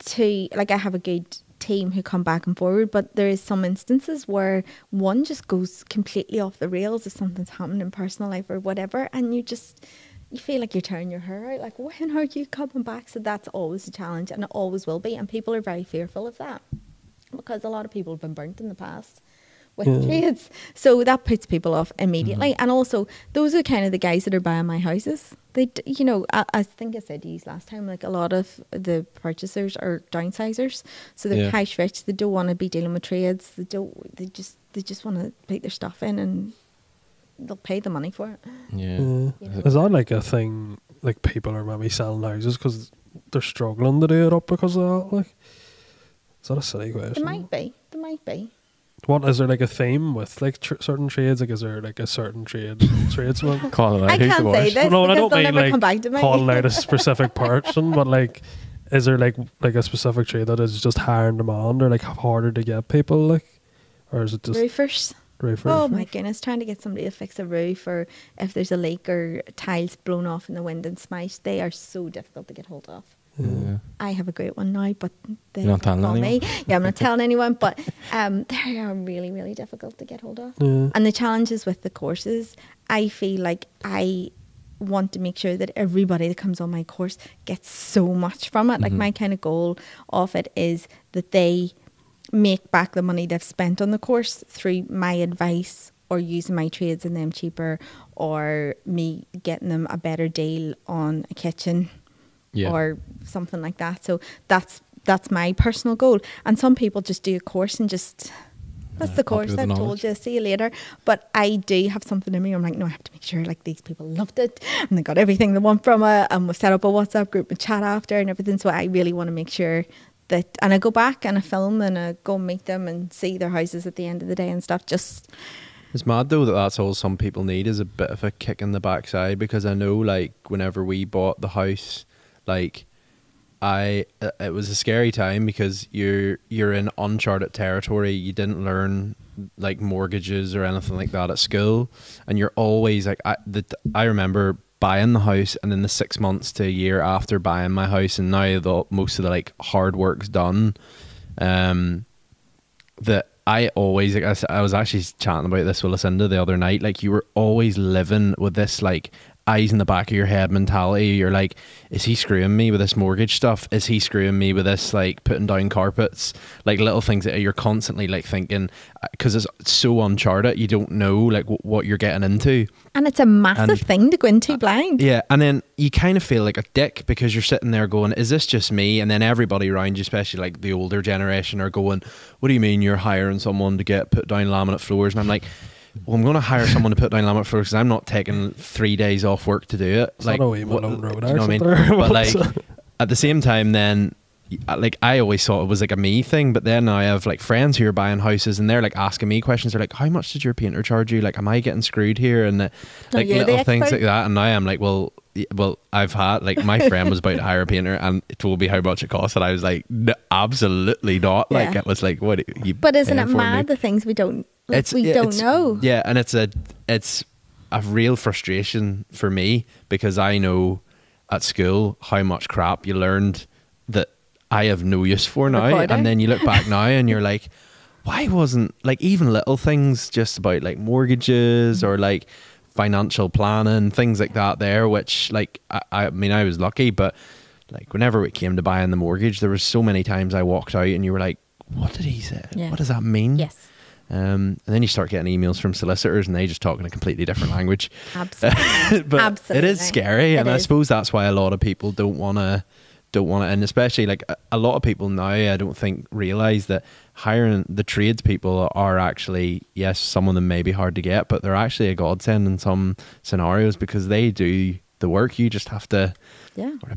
to, like, I have a good team who come back and forward, but there is some instances where one just goes completely off the rails if something's happened in personal life or whatever, and you feel like you're tearing your hair out, like, when are you coming back? So that's always a challenge, and it always will be, and people are very fearful of that because a lot of people have been burnt in the past with trades, so that puts people off immediately. And also those are kind of the guys that are buying my houses. They, you know, I think I said to you last time, like, a lot of the purchasers are downsizers, so they're cash rich. They don't want to be dealing with trades. They just want to put their stuff in and they'll pay the money for it. Is that, like, a thing, like, people are maybe selling houses because they're struggling to do it up because of that? Like, is that a silly question? There might be. What, is there, like, a theme with, like, certain trades? Like, is there, like, a certain tradesman? Calling out I who's can't the say worst. this No, I because don't they'll mean, never like, come back to me. calling out a specific person, but, like, is there, like a specific trade that is just higher in demand or, like, harder to get people, like? Or is it just Roofers. roofers? Oh my goodness, trying to get somebody to fix a roof, or if there's a leak or tiles blown off in the wind and smashed, they are so difficult to get hold of. Yeah. I have a great one now, but they You're not telling call me. anyone? Yeah, I'm not telling anyone, but they are really, really difficult to get hold of. Yeah. And the challenges with the courses, I feel like I want to make sure that everybody that comes on my course gets so much from it. Like, my kind of goal of it is that they make back the money they've spent on the course through my advice, or using my trades in them cheaper, or me getting them a better deal on a kitchen. Or something like that. So that's my personal goal. And some people just do a course and just, that's the course, I've told you, see you later. But I do have something in me. I'm like, no, I have to make sure, like, these people loved it and they got everything they want from it, and we've set up a WhatsApp group and chat after and everything. So I really want to make sure that, and I go back and I film and I go meet them and see their houses at the end of the day and stuff. Just, it's mad though that that's all some people need, is a bit of a kick in the backside, because I know, like, whenever we bought the house, like, it was a scary time because you're in uncharted territory. You didn't learn, like, mortgages or anything like that at school, and you're always like, I remember buying the house, and then the 6 months to a year after buying my house, and now most of the, like, hard work's done, that I always, like, I was actually chatting about this with Lucinda the other night, like, you were always living with this, like, eyes in the back of your head mentality. You're like, is he screwing me with this mortgage stuff? Is he screwing me with this, like, putting down carpets? Like, little things that you're constantly, like, thinking, because it's so uncharted, you don't know, like, what you're getting into. and it's a massive thing to go into blind. Yeah, and then you kind of feel like a dick because you're sitting there going, is this just me? And then everybody around you, especially, like, the older generation, are going, what do you mean you're hiring someone to get put down laminate floors? And I'm like, well, I'm going to hire someone to put down laminate floors because I'm not taking 3 days off work to do it. It's like, not a wee Malone Road, you know what I mean? there. But, like, at the same time, then, like, I always thought it was like a me thing, but then I have like friends who are buying houses and they're like asking me questions. They're like, how much did your painter charge you? Like, am I getting screwed here? And like little things like that. And now I'm like, well, I've had, like, my friend was about to hire a painter and told me how much it cost, and I was like, no, absolutely not. Like, it was like, what you but isn't it mad, the things we don't know? Yeah, and it's a real frustration for me, because I know at school how much crap you learned that I have no use for now. And then you look back now and you're like, why wasn't, like, even little things just about like mortgages or like financial planning, things like that there, which, like, I mean, I was lucky, but like whenever it came to buying the mortgage, there was so many times I walked out and you were like, what did he say? Yeah. What does that mean? Yes. And then you start getting emails from solicitors and they just talk in a completely different language. Absolutely. But Absolutely. it is scary. I suppose that's why a lot of people don't want to, and especially like a lot of people now, I don't think realize that hiring the tradespeople are actually, yes, some of them may be hard to get, but they're actually a godsend in some scenarios, because they do the work. You just have to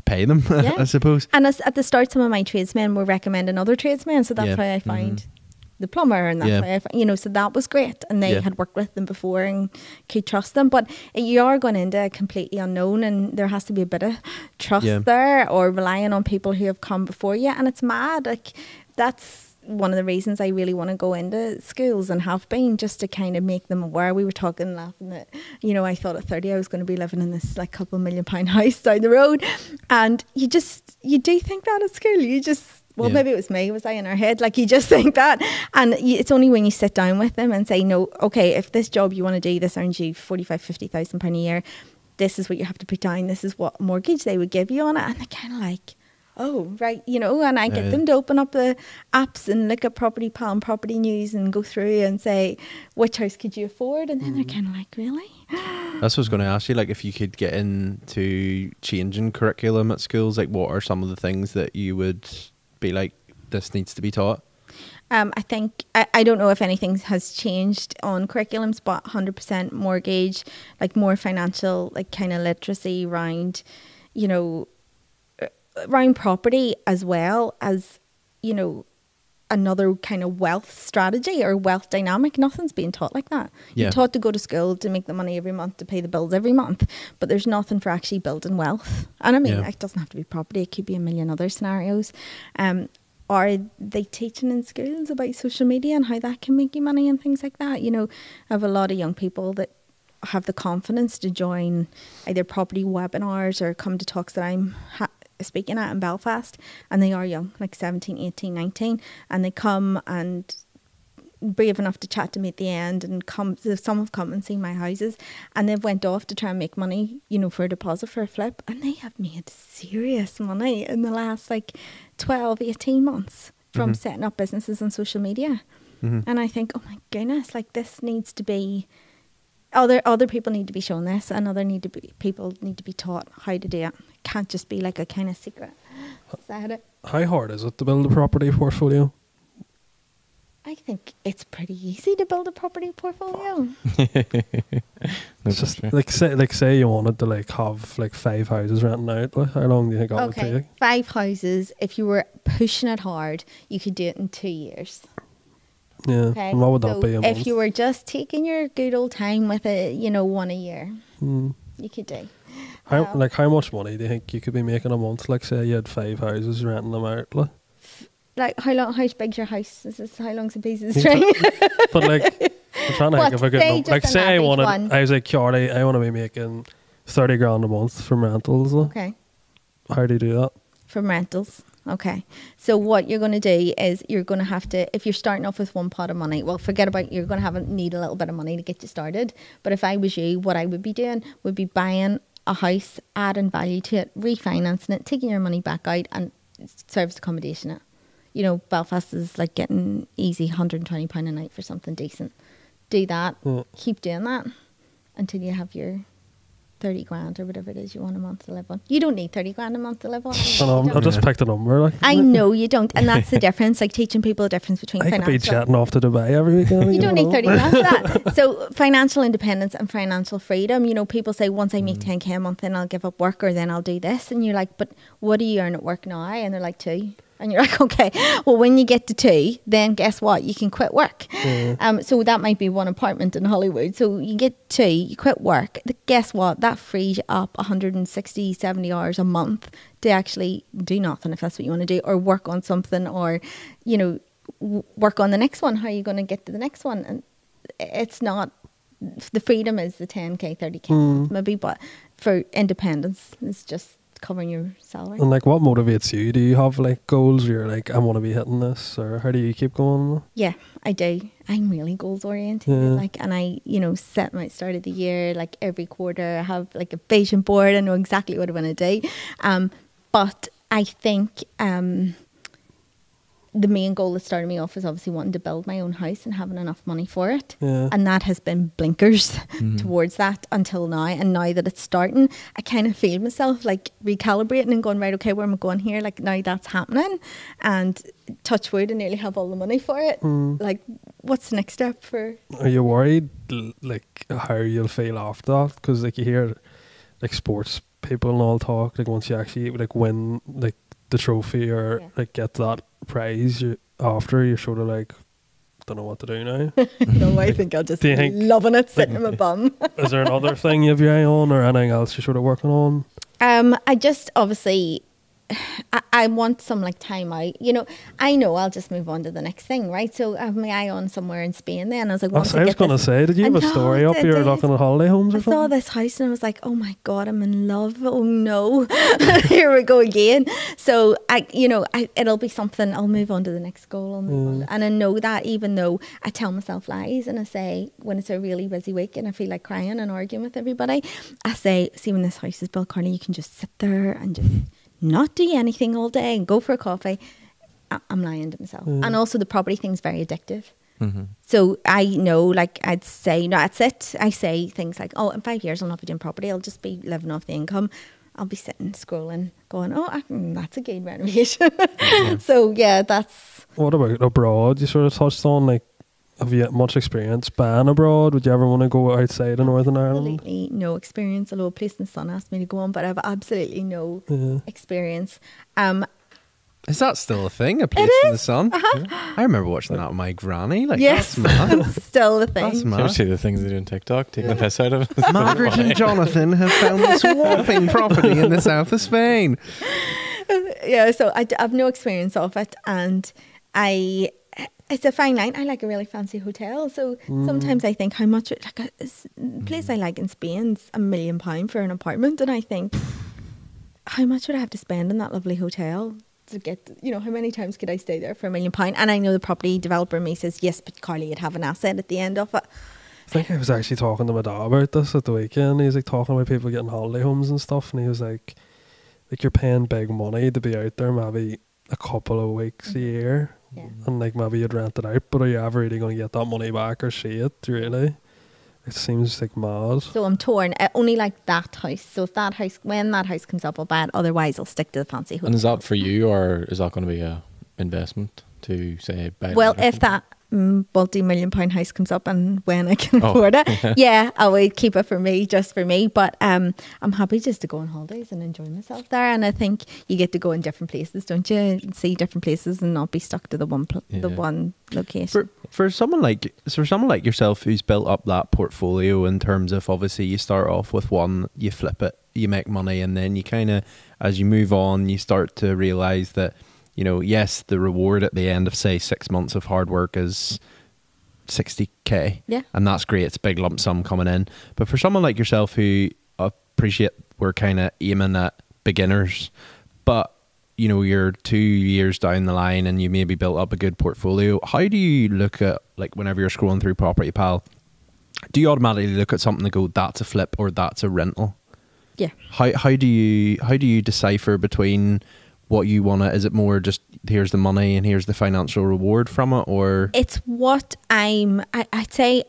pay them, I suppose. And at the start, some of my tradesmen were recommending other tradesmen, so that's why I find the plumber, and that's why so that was great, and they had worked with them before and could trust them. But you are going into a completely unknown, and there has to be a bit of trust there, or relying on people who have come before you. And it's mad, like, that's one of the reasons I really want to go into schools, and have been, just to kind of make them aware. We were talking, laughing that, I thought at 30 I was going to be living in this like £2 million house down the road, and you do think that at school. Maybe it was me. Was I in our head? Like, you just think that. And it's only when you sit down with them and say, no, okay, if this job you want to do, this earns you £45,000-50,000 a year, this is what you have to put down, this is what mortgage they would give you on it. And they're kind of like, oh, right, and I get them to open up the apps and look at Property Pal and Property News and go through and say, which house could you afford? And then they're kind of like, really? That's what I was going to ask you, like, if you could get into changing curriculum at schools, like, what are some of the things that you would be like, this needs to be taught? I think, I don't know if anything has changed on curriculums, but 100% mortgage, like more financial, like kind of literacy around, around property, as well as, another kind of wealth strategy or wealth dynamic. Nothing's being taught like that. You're taught to go to school to make the money every month, to pay the bills every month, but there's nothing for actually building wealth. And I mean, it doesn't have to be property, it could be a million other scenarios. Are they teaching in schools about social media and how that can make you money and things like that? I have a lot of young people that have the confidence to join either property webinars or come to talks that I'm speaking at in Belfast, and they are young, like 17, 18, 19, and they come and brave enough to chat to me at the end, and some have come and seen my houses, and they've went off to try and make money, for a deposit for a flip, and they have made serious money in the last like 12, 18 months from setting up businesses on social media. And I think, oh my goodness, like, this needs to be, other people need to be shown this, and people need to be taught how to do it. It can't just be like a kind of secret. How hard is it to build a property portfolio? I think it's pretty easy to build a property portfolio. It's just say you wanted to like have like 5 houses renting out. Like, how long do you think that would take? 5 houses. If you were pushing it hard, you could do it in 2 years. Yeah. Okay. And what would that be a month? If you were just taking your good old time with it, one a year, you could do. How much money do you think you could be making a month? Like, say you had 5 houses renting them out. Like, how big's your house? How long's a piece of string? But like, I'm trying to think if I could, like, say I was like, Carley, I want to be making 30 grand a month from rentals. Okay. How do you do that? From rentals. Okay. So what you're going to do is you're going to have to, if you're starting off with one pot of money, well, forget about, you're going to need a little bit of money to get you started. But if I was you, what I would be doing would be buying a house, adding value to it, refinancing it, taking your money back out, and service accommodation it. Belfast is like getting easy £120 a night for something decent. Do that. Keep doing that until you have your 30 grand or whatever it is you want a month to live on. You don't need 30 grand a month to live on. I'll just pick the number. Like, I know you don't, and that's the difference. Like teaching people the difference between I could financial. be chatting off to Dubai every weekend. You don't need 30 grand for that. So financial independence and financial freedom. You know, people say once I make 10k a month, then I'll give up work, or then I'll do this, and you're like, but what do you earn at work now? And they're like 2. And you're like, okay, well, when you get to 2, then guess what? You can quit work. So that might be one apartment in Hollywood. So you get 2, you quit work. Guess what? That frees you up 160, 70 hours a month to actually do nothing, if that's what you want to do, or work on something, or, you know, work on the next one. How are you going to get to the next one? And it's not, the freedom is the 10k, 30k maybe, but for independence, it's just covering your salary. And like, what motivates you? Do you have like goals where you're like, I want to be hitting this, or how do you keep going? Yeah, I do. I'm really goals oriented. Like, and I, you know, set my start of the year, like every quarter I have like a vision board. I know exactly what I want to do. But I think the main goal that started me off was obviously wanting to build my own house and having enough money for it. And that has been blinkers towards that until now. And now that it's starting, I kind of feel myself like recalibrating and going, right, okay, where am I going here? Like now that's happening, and touch wood, I nearly have all the money for it. Like, what's the next step for? Are you worried like how you'll feel after that? Because like you hear like sports people and all talk, like once you actually like win like the trophy or like get that prize, you're sort of like, don't know what to do now. No, I think I'll just be loving it, sitting in my bum. Is there another thing you have your eye on, or anything else you're sort of working on? I just obviously I want some like time out. You know I'll just move on to the next thing, right? So I have my eye on somewhere in Spain then. I was like, I was going to say, did you have a story up here looking at holiday homes or something? I saw this house and I was like, oh my God, I'm in love. Oh no. Here we go again. So it'll be something. I'll move on to the next goal. I'll move on. And I know that, even though I tell myself lies and I say when it's a really busy week and I feel like crying and arguing with everybody, I say, see, when this house is built, Carley, you can just sit there and just not do anything all day and go for a coffee. I'm lying to myself. And also the property thing's very addictive. So I know, like I'd say, no, that's it. I say things like, oh, in 5 years I'll not be doing property. I'll just be living off the income. I'll be sitting, scrolling, going, oh, that's a good renovation. So yeah, that's... What about abroad? You sort of touched on, like, have you had much experience buying abroad? Would you ever want to go outside of Northern Ireland? Absolutely no experience. Although a place in the sun asked me to go on, but I have absolutely no experience. Is that still a thing? A place in the sun? I remember watching that with my granny. Like, yes, that's mad. it's still the thing. That's mad. You see the things they do on TikTok, taking the piss out of it. Margaret and Jonathan have found this whopping property in the south of Spain. Yeah, so I have no experience of it, and it's a fine line. I like a really fancy hotel, so sometimes I think how much, like a place I like in Spain's £1 million for an apartment, and I think how much would I have to spend in that lovely hotel to get, how many times could I stay there for £1 million? And I know the property developer in me says, yes, but Carley, you'd have an asset at the end of it. I think I was actually talking to my dad about this at the weekend. He was like talking about people getting holiday homes and stuff, and he was like you're paying big money to be out there maybe a couple of weeks a year. Yeah. And like maybe you'd rent it out, but are you ever really going to get that money back or see it, really? It seems like mad. So I'm torn. I only like that house. So if when that house comes up, I'll buy it. Otherwise, I'll stick to the fancy hotel. And is that for you, or is that going to be a investment to say buy? Well, if that multi-million-pound house comes up and when I can afford it, yeah, I would keep it for me, just for me. But I'm happy just to go on holidays and enjoy myself there. And I think you get to go in different places, don't you? And see different places and not be stuck to the one location. For someone like yourself who's built up that portfolio, in terms of, obviously you start off with one, you flip it, you make money, and then you kind of, as you move on, you start to realise that, yes, the reward at the end of, say, 6 months of hard work is 60k. Yeah. And that's great. It's a big lump sum coming in. But for someone like yourself who appreciate we're kind of aiming at beginners, but, you're 2 years down the line and you maybe built up a good portfolio, how do you look at, like, whenever you're scrolling through Property Pal, do you automatically look at something and go, that's a flip or that's a rental? Yeah. How do you decipher between what you want to, is it more just here's the money and here's the financial reward from it, or? It's what I'd say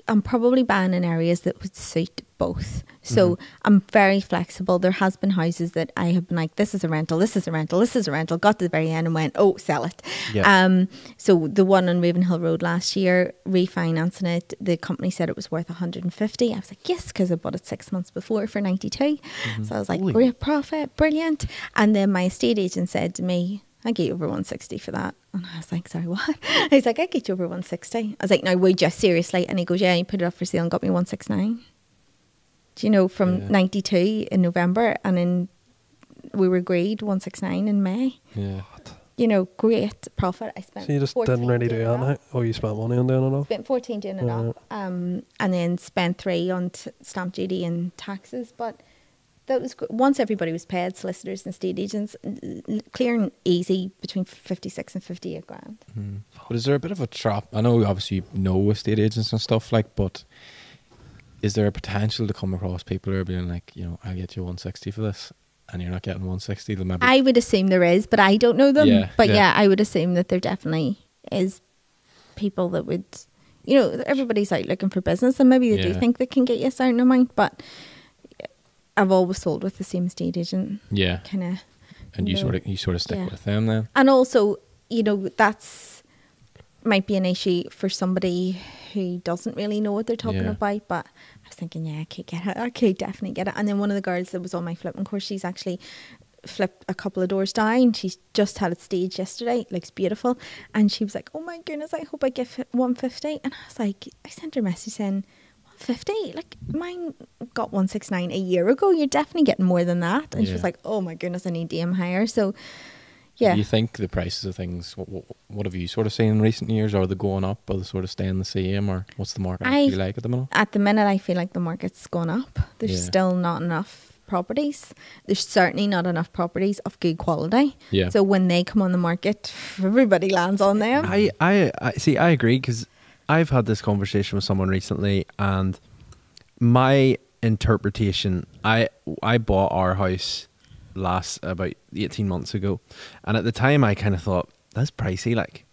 I'm probably buying in areas that would suit both. So I'm very flexible. There has been houses that I have been like, this is a rental, this is a rental, this is a rental, got to the very end and went, oh, sell it. Yeah. So the one on Ravenhill Road last year, refinancing it, the company said it was worth 150. I was like, yes, because I bought it 6 months before for 92. So I was like, great profit, brilliant. And then my estate agent said to me, I get you over 160 for that. And I was like, sorry, what? He's like, I get you over 160. I was like, no, would you? Seriously? And he goes, yeah, you put it up for sale and got me 169. Do you know, from 92 in November, and then we were agreed 169 in May. Yeah. You know, great profit. I spent. So you just 14 didn't really do doing it all. anything? Oh, you spent money on doing it all? Spent 14 doing it all. And then spent 3 on stamp duty and taxes. But that was once everybody was paid, solicitors and estate agents, clear and easy, between 56 and 58 grand. But is there a bit of a trap? I know obviously you know estate agents and stuff like, but is there a potential to come across people who are being like, you know, I'll get you 160 for this, and you're not getting 160? Maybe I would assume there is, but I don't know them. Yeah, but yeah. I would assume that there definitely is people that would, you know, everybody's out looking for business, and maybe they do think they can get you a certain amount, but I've always sold with the same estate agent. Yeah. Kind of. And you sort of stick with them then. And also, you know, that's might be an issue for somebody who doesn't really know what they're talking about. But I was thinking, yeah, I could get it. I could definitely get it. And then one of the girls that was on my flipping course, she's actually flipped a couple of doors down. She's just had it staged yesterday. It looks beautiful. And she was like, oh my goodness, I hope I get 150. And I was like, I sent her a message saying, 50, like mine got 169 a year ago. You're definitely getting more than that. And she was like, oh my goodness, I need to aim higher. So yeah. Do you think the prices of things, what have you sort of seen in recent years? Are they going up? Are they sort of staying the same? Or what's the market actually like at the minute? At the minute, I feel like the market's gone up. There's still not enough properties. There's certainly not enough properties of good quality. Yeah. So when they come on the market, everybody lands on them. I see, I agree, because I've had this conversation with someone recently, and my interpretation, I bought our house about 18 months ago, and at the time I kind of thought, that's pricey, like.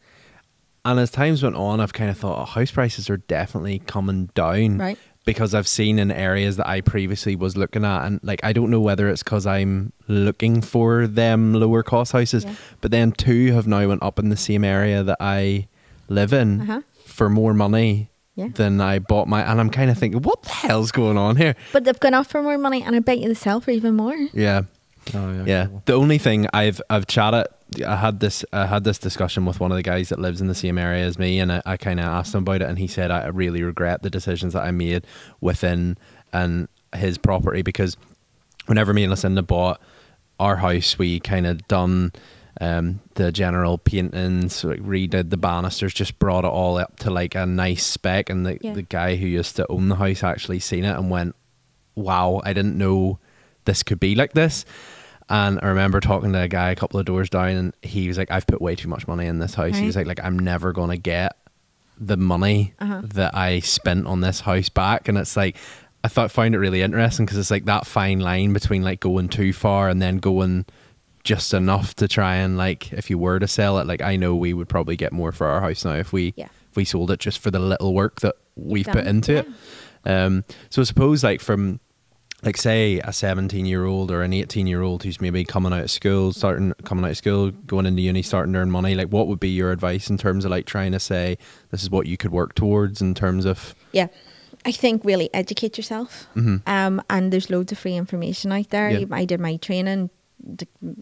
And as times went on, I've kind of thought, house prices are definitely coming down, right? Because I've seen in areas that I previously was looking at, and like, I don't know whether it's because I'm looking for them lower cost houses, but then 2 have now went up in the same area that I live in for more money than I bought my, and I'm kind of thinking, what the hell's going on here? But they've gone off for more money, and I bet you they sell for even more. Yeah. Oh, yeah. Cool. The only thing I've chatted, I had this discussion with one of the guys that lives in the same area as me, and I kind of asked him about it, and he said, I really regret the decisions that I made within and his property, because whenever me and Lucinda bought our house, we kind of done the general paintings, so redid the banisters, just brought it all up to like a nice spec, and the guy who used to own the house actually seen it and went, wow, I didn't know this could be like this. And I remember talking to a guy a couple of doors down, and he was like, I've put way too much money in this house. Right. He was like I'm never going to get the money that I spent on this house back. And it's like, I found it really interesting, because it's like that fine line between like going too far and then going just enough to try and, like, if you were to sell it, like, I know we would probably get more for our house now if we sold it, just for the little work that we've put into it. So I suppose, like, from, like, say a 17-year-old or an 18-year-old who's maybe coming out of school, going into uni, starting to earn money, like, what would be your advice in terms of, like, trying to say this is what you could work towards in terms of? Yeah, I think really educate yourself. And there's loads of free information out there. I did my training,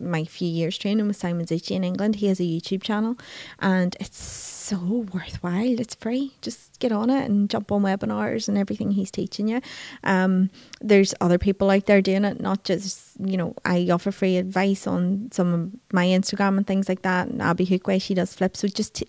my few years training with Simon Zucchi in England. He has a YouTube channel, and it's so worthwhile. It's free. Just get on it and jump on webinars and everything he's teaching you. There's other people out there doing it, not just, you know, I offer free advice on some of my Instagram and things like that, and Abby Hookway, she does flips. So just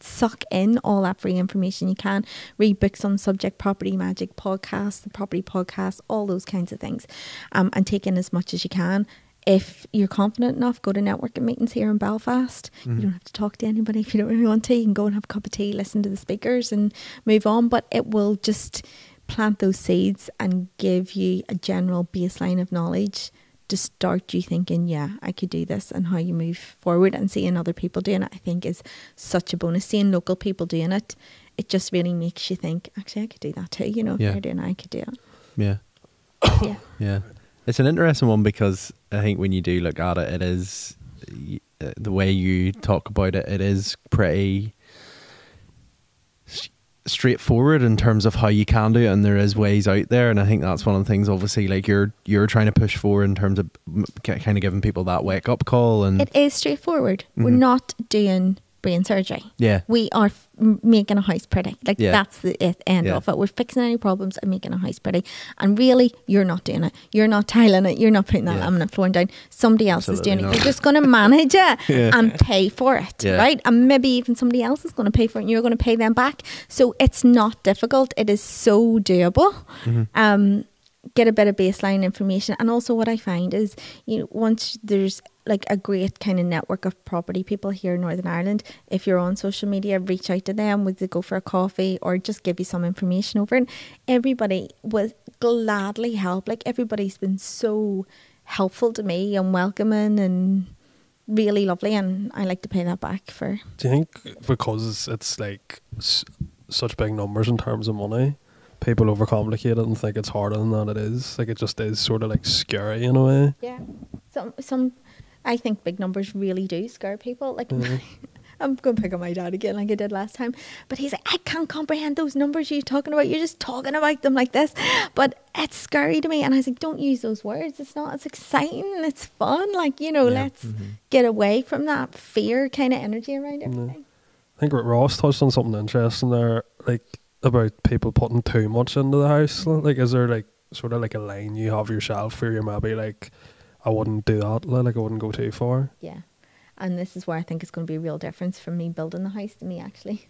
suck in all that free information you can. Read books on the subject, Property Magic podcast, the Property podcast, all those kinds of things, and take in as much as you can. If you're confident enough, go to networking meetings here in Belfast. You don't have to talk to anybody if you don't really want to. You can go and have a cup of tea, listen to the speakers and move on. But it will just plant those seeds and give you a general baseline of knowledge to start you thinking, yeah, I could do this, and how you move forward. And seeing other people doing it, I think, is such a bonus. Seeing local people doing it, it just really makes you think, actually, I could do that too. You know, if they're doing it, I could do it. Yeah. Yeah. It's an interesting one because I think when you do look at it, it is the way you talk about it. It is pretty straightforward in terms of how you can do it, and there is ways out there. And I think that's one of the things, obviously, like you're trying to push for in terms of kind of giving people that wake up call. And it is straightforward. We're not doing brain surgery. Yeah, we are making a house pretty. Like that's the end Yeah. of it. We're fixing any problems and making a house pretty. And really, you're not doing it. You're not tiling it. You're not putting that laminate flooring down. Somebody else is doing it. You're just going to manage it and pay for it, right? And maybe even somebody else is going to pay for it, and you're going to pay them back. So it's not difficult. It is so doable. Get a bit of baseline information. And also what I find is, you know, once there's like a great kind of network of property people here in Northern Ireland, if you're on social media, reach out to them. Would they go for a coffee or just give you some information over? And everybody will gladly help. Like everybody's been so helpful to me and welcoming and really lovely, and I like to pay that back for. Do you think because it's like such big numbers in terms of money, people overcomplicate it and think it's harder than that it is? Like it just is sort of like scary in a way. Yeah. Some I think big numbers really do scare people. Like I'm going to pick on my dad again like I did last time. But he's like, I can't comprehend those numbers you're talking about. You're just talking about them like this. But it's scary to me. And I was like, don't use those words. It's not. It's exciting. It's fun. Like, you know, let's get away from that fear kind of energy around everything. I think Ross touched on something interesting there, like about people putting too much into the house. Like, is there like sort of like a line you have yourself where you're maybe like, I wouldn't do that, like I wouldn't go too far? Yeah. And this is where I think it's going to be a real difference from me building the house to me actually.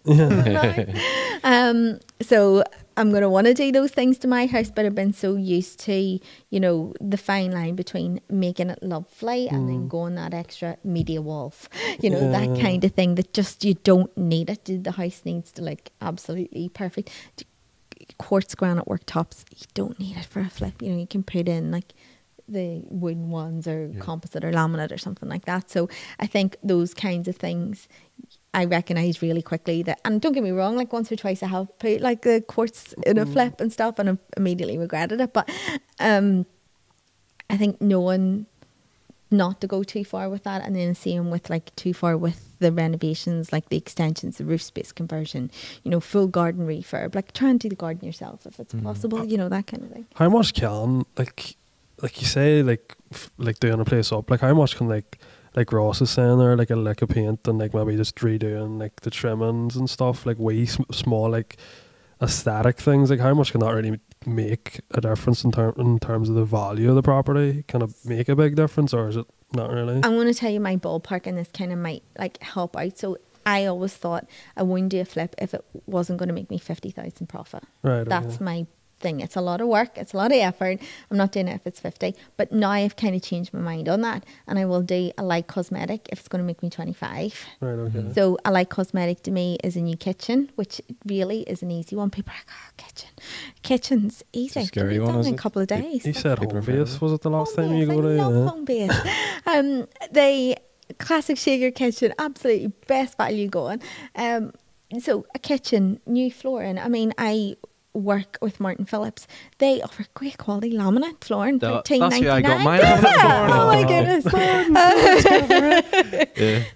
So I'm going to want to do those things to my house, but I've been so used to, you know, the fine line between making it lovely and then going that extra media walls, you know, that kind of thing that just, you don't need it. The house needs to like absolutely perfect. Quartz granite worktops, you don't need it for a flip. You know, you can put in like the wooden ones or composite or laminate or something like that. So I think those kinds of things I recognise really quickly that, and don't get me wrong, like once or twice I have put like the quartz in a flip and stuff and I've immediately regretted it, but I think knowing not to go too far with that, and then seeing with like too far with the renovations, like the extensions, the roof space conversion, you know, full garden refurb, like try and do the garden yourself if it's possible, you know, that kind of thing. How much can like you say, like doing a place up, like how much can like Ross is saying there, like a lick of paint and like maybe just redoing like the trimmings and stuff, like wee small like aesthetic things, like how much can that really make a difference in terms of the value of the property? Can it make a big difference, or is it not really? I'm going to tell you my ballpark, and this kind of might like help out. So I always thought I wouldn't do a flip if it wasn't going to make me 50,000 profit. Right. That's my thing. It's a lot of work, it's a lot of effort. I'm not doing it if it's 50, but now I've kind of changed my mind on that, and I will do a light cosmetic if it's going to make me 25. Right, okay. So a light cosmetic to me is a new kitchen, which really is an easy one. People are like, oh, kitchen's easy. It's a scary one, done in a couple of days. You said home base, was it the last time you go to? I love home base. The classic Shaker kitchen, absolutely best value going. So a kitchen, new flooring. I mean, I work with Martin Phillips. They offer great quality laminate flooring. That's where I got mine. Oh my goodness.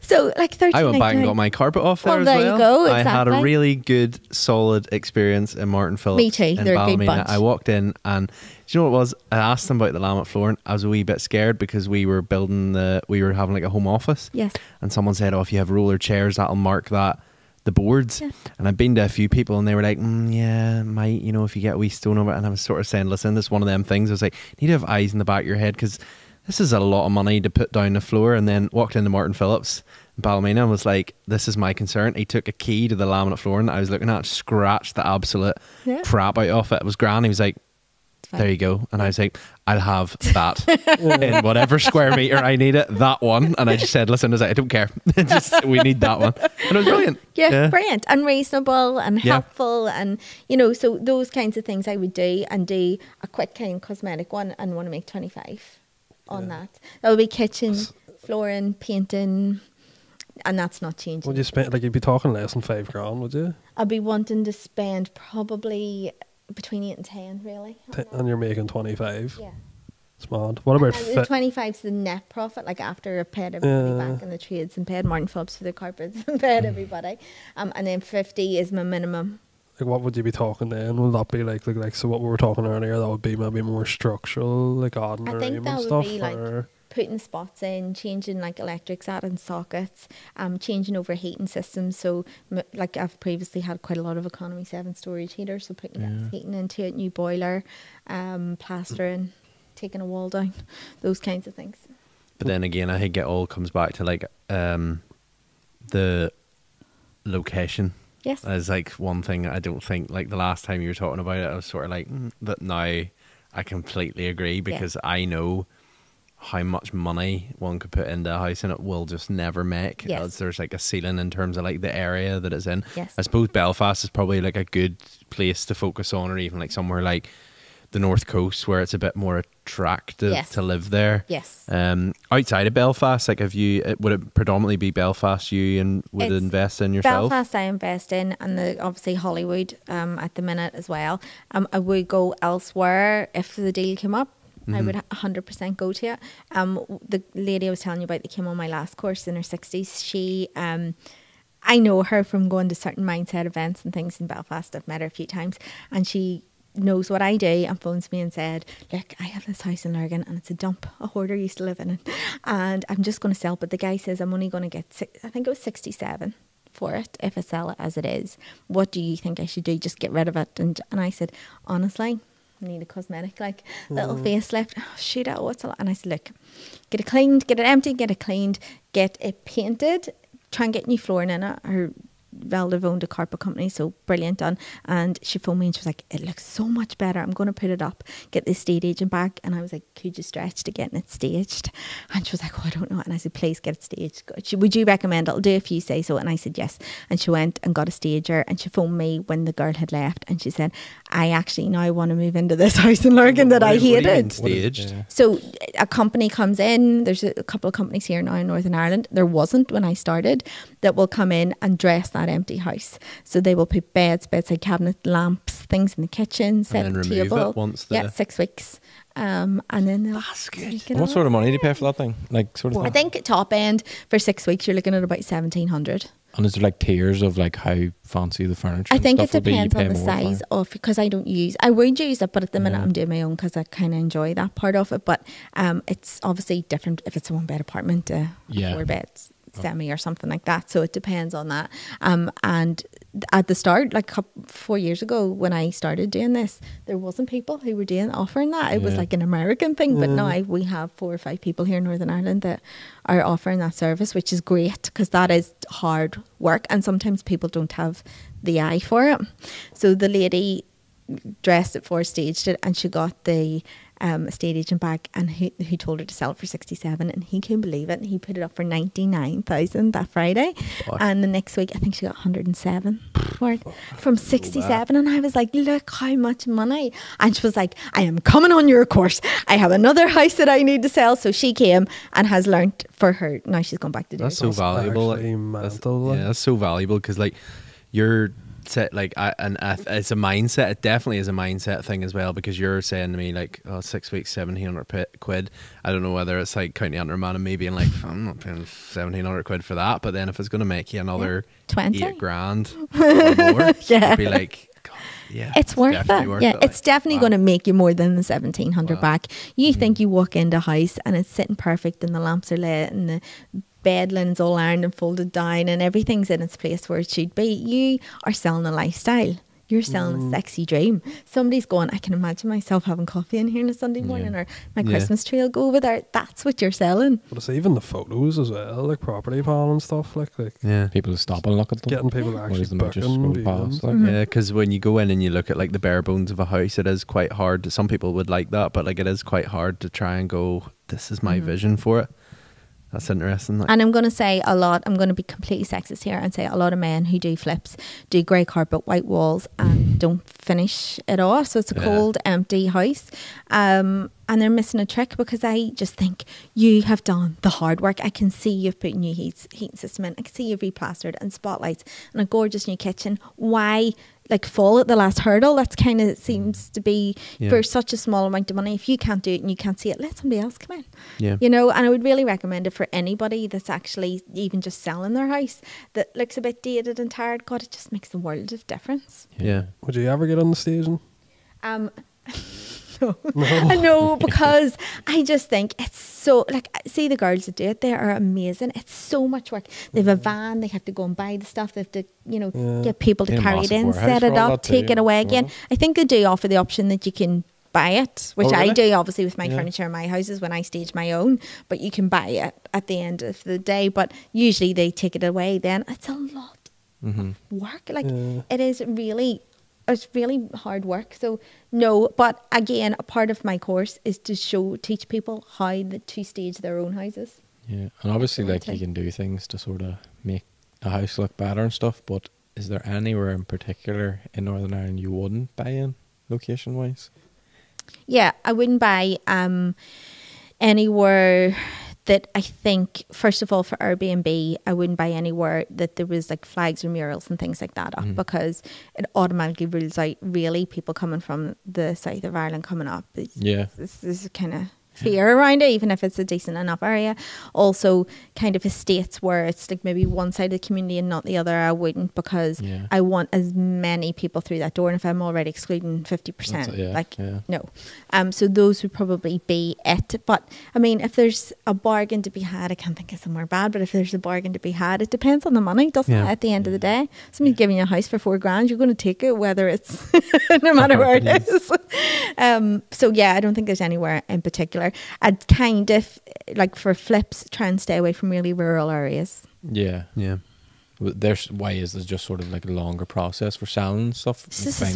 So like 13. I went back and got my carpet off there as well. There you go. Exactly. I had a really good, solid experience in Martin Phillips. Me too. They're a good bunch. I walked in and do you know what it was? I asked them about the laminate flooring. I was a wee bit scared because we were having like a home office. Yes. And someone said, oh, if you have roller chairs, that'll mark the boards. Yeah. And I've been to a few people and they were like, yeah, might, you know, if you get a wee stone over it. And I was sort of saying, listen, this is one of them things. I was like, you need to have eyes in the back of your head because this is a lot of money to put down the floor. And then walked into Martin Phillips in Ballymena and was like, this is my concern. He took a key to the laminate flooring that I was looking at, scratched the absolute crap out of it. It was grand. He was like, there you go. And I was like, I'll have that in whatever square meter I need it, that one. And I just said, listen, I don't care. We need that one. And it was brilliant. Yeah, brilliant and reasonable and helpful. And, you know, so those kinds of things I would do, and do a quick kind of cosmetic one and want to make 25 on that. That would be kitchen, flooring, painting, and that's not changing. Would you spend, like, you'd be talking less than $5,000, would you? I'd be wanting to spend probably between 8 and 10, really. And you're making 25. Yeah. It's mad. What about And the 25 is the net profit, like after I paid everybody back in the trades and paid Martin Phillips for the carpets and paid everybody. And then 50 is my minimum. Like, what would you be talking then? Would that be like so what we were talking earlier, that would be maybe more structural, like adding I a think room that and would stuff? be like putting spots in, changing like electrics, adding sockets, changing over heating systems. So like I've previously had quite a lot of economy 7 storage heaters, so putting gas heating into it, new boiler, plastering, taking a wall down, those kinds of things. But then again, I think it all comes back to like the location. Yes. As like one thing I don't think, like the last time you were talking about it, I was sort of like, that now I completely agree, because I know how much money one could put into a house and it will just never make. Yes. There's like a ceiling in terms of like the area that it's in. Yes. I suppose Belfast is probably like a good place to focus on, or even like somewhere like the North Coast where it's a bit more attractive to live there. Yes. Outside of Belfast, like would it predominantly be Belfast you would invest in yourself? Belfast I invest in, and obviously Hollywood at the minute as well. I would go elsewhere if the deal came up. I would 100% go to it. The lady I was telling you about that came on my last course in her 60s, she I know her from going to certain mindset events and things in Belfast. I've met her a few times, and she knows what I do and phones me and said, look, I have this house in Lurgan and it's a dump a hoarder used to live in it, and I'm just going to sell, but the guy says I'm only going to get I think it was 67 for it if I sell it as it is. What do you think I should do? Just get rid of it? And I said, honestly, I need a cosmetic like little facelift. Oh, shoot, what's a lot? And I said, look, get it cleaned, get it emptied, get it cleaned, get it painted, try and get new flooring in it. Her Velda owned a carpet company, so brilliant done. And she phoned me and she was like, it looks so much better, I'm going to put it up, get the estate agent back. And I was like, could you stretch to getting it staged? And she was like, oh, I don't know. And I said, please get it staged. Would you recommend I'll do if you say so? And I said yes. And she went and got a stager, and she phoned me when the girl had left, and she said, I actually now want to move into this house in Lurgan that I hated. What do you mean staged? So a company comes in, there's a couple of companies here now in Northern Ireland, there wasn't when I started, that will come in and dress that empty house. So they will put beds, bedside cabinet, lamps, things in the kitchen, set and then a remove table. it once 6 weeks. And then they'll what sort of money do you pay for that thing? Like sort of I think top end for 6 weeks you're looking at about 1,700. And is there like tiers of like how fancy the furniture? I think it stuff depends on the more size of, because I would use it, but at the minute I'm doing my own because I kind of enjoy that part of it. But it's obviously different if it's a 1-bed apartment, a 4-bed semi or something like that. So it depends on that. And at the start, like 4 years ago when I started doing this, there wasn't people who were offering that. It was like an American thing, but now we have 4 or 5 people here in Northern Ireland that are offering that service, which is great because that is hard work and sometimes people don't have the eye for it. So the lady dressed it for, staged it, and she got the estate agent back, and who told her to sell it for 67, and he couldn't believe it, and he put it up for 99,000 that Friday. And the next week I think she got 107 for it from 67. And I was like, look how much money. And she was like, I am coming on your course, I have another house that I need to sell. So she came and has learnt for her, now she's gone back to do that's so valuable. That's so valuable because like you're set, like it's a mindset. It definitely is a mindset thing as well, because you're saying to me like, 6 weeks, 1,700 quid. I don't know whether it's like counting under a man and me being like, I'm not paying 1,700 quid for that, but then if it's going to make you another 20 8 grand or more, you'd be like, God, it's worth it. It's definitely going to make you more than the 1,700 back. You think you walk into a house and it's sitting perfect and the lamps are lit and the bed linen's all ironed and folded down and everything's in its place where it should be. You are selling a lifestyle. You're selling a sexy dream. Somebody's going, I can imagine myself having coffee in here on a Sunday morning, or my Christmas tree will go over there. That's what you're selling. But it's even the photos as well, like property panel and stuff. Like people stop and look at them. Getting people actually booking. Past, yeah, because when you go in and you look at like the bare bones of a house, it is quite hard. Some people would like that, but like it is quite hard to try and go, this is my vision for it. That's interesting. Like. And I'm going to say I'm going to be completely sexist here and say a lot of men who do flips do grey carpet, white walls and don't finish it off. So it's a cold, empty house. And and they're missing a trick, because I just think you have done the hard work. I can see you've put new heating system in. I can see you've replastered and spotlights and a gorgeous new kitchen. Why fall at the last hurdle? That's kind of seems to be for such a small amount of money. If you can't do it and you can't see it, let somebody else come in. Yeah. And I would really recommend it for anybody that's actually even just selling their house that looks a bit dated and tired. God, it just makes the world of difference. Yeah. Would you ever get on the stage? No. No, because I just think it's so, see the girls that do it, they are amazing. It's so much work. They have a van, they have to go and buy the stuff, they have to, get people to carry it in, set it up, take it away again. I think they do offer the option that you can buy it, which I do obviously with my furniture in my houses when I stage my own, but you can buy it at the end of the day, but usually they take it away then. It's a lot of work. It is really... It's really hard work. So no, but again, a part of my course is to teach people how to stage their own houses. Yeah, and obviously you can do things to sort of make a house look better and stuff, but is there anywhere in particular in Northern Ireland you wouldn't buy in, location wise? Yeah, I wouldn't buy anywhere that I think, first of all, for Airbnb, I wouldn't buy anywhere that there was flags or murals and things like that up, because it automatically rules out really people coming from the south of Ireland coming up. This is kind of fear around it, even if it's a decent enough area. Also, kind of estates where it's maybe one side of the community and not the other, I wouldn't, because I want as many people through that door, and if I'm already excluding 50%, no. So those would probably be it. But I mean, if there's a bargain to be had, I can't think of somewhere bad, but if there's a bargain to be had, it depends on the money, doesn't it? At the end of the day, somebody's giving you a house for $4,000, you're going to take it, whether it's no matter where it is. So I don't think there's anywhere in particular. I'd kind of, for flips, try and stay away from really rural areas. Yeah. Why is this just sort of a longer process for selling stuff? It's just a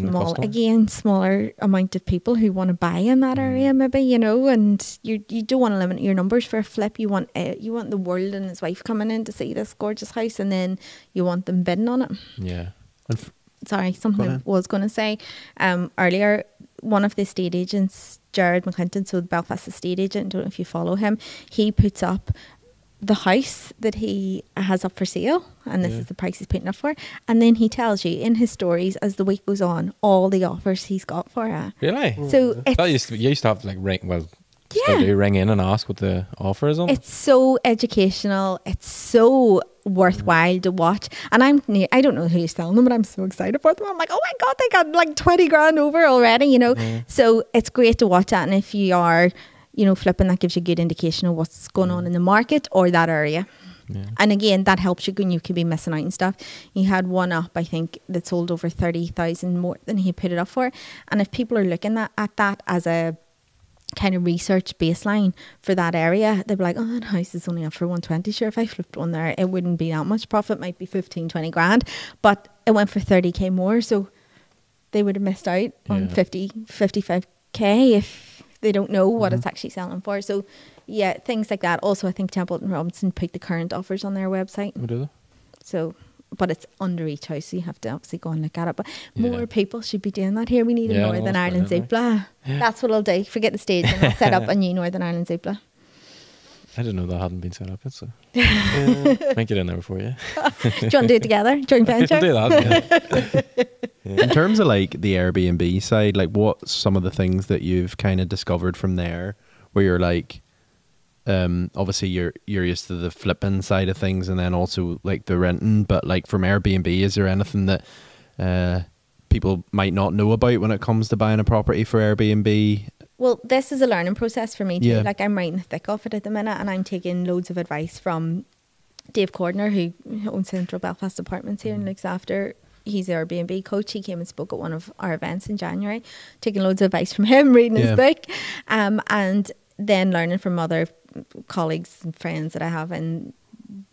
smaller amount of people who want to buy in that area, maybe, and you don't want to limit your numbers for a flip. You want the world and his wife coming in to see this gorgeous house, and then you want them bidding on it. Yeah. Sorry, something I was going to say earlier. One of the estate agents, Jared McClinton, so the Belfast estate agent, I don't know if you follow him, he puts up the house that he has up for sale, and this is the price he's putting up for, and then he tells you in his stories as the week goes on all the offers he's got for it. Really? So you used to have ring in and ask what the offer is on. It's so educational, it's so worthwhile to watch, and I don't know who's selling them, but I'm so excited for them. I'm like, oh my god, they got 20 grand over already, so it's great to watch that. And if you are flipping, that gives you a good indication of what's going on in the market or that area. And again, that helps you when you could be missing out and stuff. He had one up, I think, that sold over 30,000 more than he put it up for, and if people are looking at that as a kind of research baseline for that area, they'd be like, oh, that house is only up for 120. Sure, if I flipped one there, it wouldn't be that much profit, might be 15-20 grand, but it went for 30k more, so they would have missed out on 55k if they don't know what it's actually selling for. So things like that. Also, I think Templeton Robinson put the current offers on their website. What is it? So, but it's under each house, so you have to obviously go and look at it. But more people should be doing that here. We need a Northern Ireland Zoopla. That's what I'll do. Forget the stage, and I'll set up a new Northern Ireland Zoopla. I didn't know that hadn't been set up yet, so might get in there before you. Do you want to do it together? Joint venture? Do that, In terms of the Airbnb side, what's some of the things that you've kind of discovered from there, where you're obviously you're used to the flipping side of things, and then also the renting, but from Airbnb, is there anything that people might not know about when it comes to buying a property for Airbnb? Well, this is a learning process for me too. I'm right in the thick of it at the minute, and I'm taking loads of advice from Dave Cordner, who owns Central Belfast Apartments here and looks after. He's the Airbnb coach. He came and spoke at one of our events in January, taking loads of advice from him, reading his book, and then learning from other colleagues and friends that I have and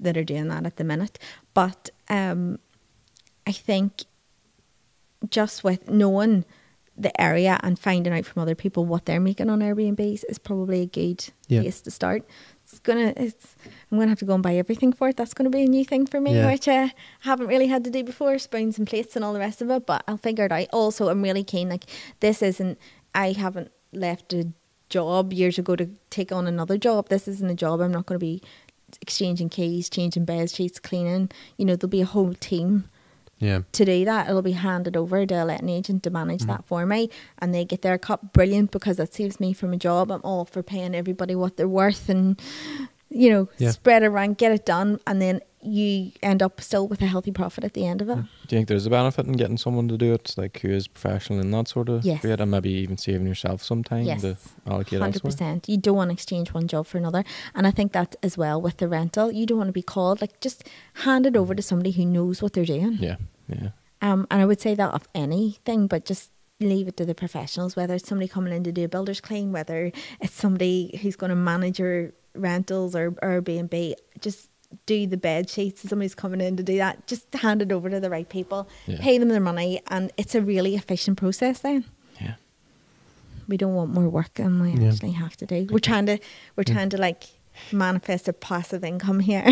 that are doing that at the minute. But I think just with knowing the area and finding out from other people what they're making on Airbnbs is probably a good place to start. I'm gonna have to go and buy everything for it. That's gonna be a new thing for me, which I haven't really had to do before, spoons and plates and all the rest of it, but I'll figure it out. Also, I'm really keen, I haven't left a job years ago to take on another job. This isn't a job. I'm not going to be exchanging keys, changing bed sheets, cleaning. You know, there'll be a whole team to do that. It'll be handed over to a letting agent to manage that for me, and they get their cut. Brilliant, because that saves me from a job. I'm all for paying everybody what they're worth and, you know, spread it around, get it done, and then you end up still with a healthy profit at the end of it. Do you think there's a benefit in getting someone to do it, like who is professional in that sort of field, and maybe even saving yourself some time to allocate 100%. elsewhere? You don't want to exchange one job for another. And I think that as well with the rental, you don't want to be called, like, just hand it over to somebody who knows what they're doing. And I would say that of anything, but just leave it to the professionals, whether it's somebody coming in to do a builder's clean, whether it's somebody who's going to manage your rentals or Airbnb. Just do the bed sheets, and somebody's coming in to do that. Just hand it over to the right people, pay them their money, and it's a really efficient process then. We don't want more work than we actually have to do. We're trying to like manifest a passive income here.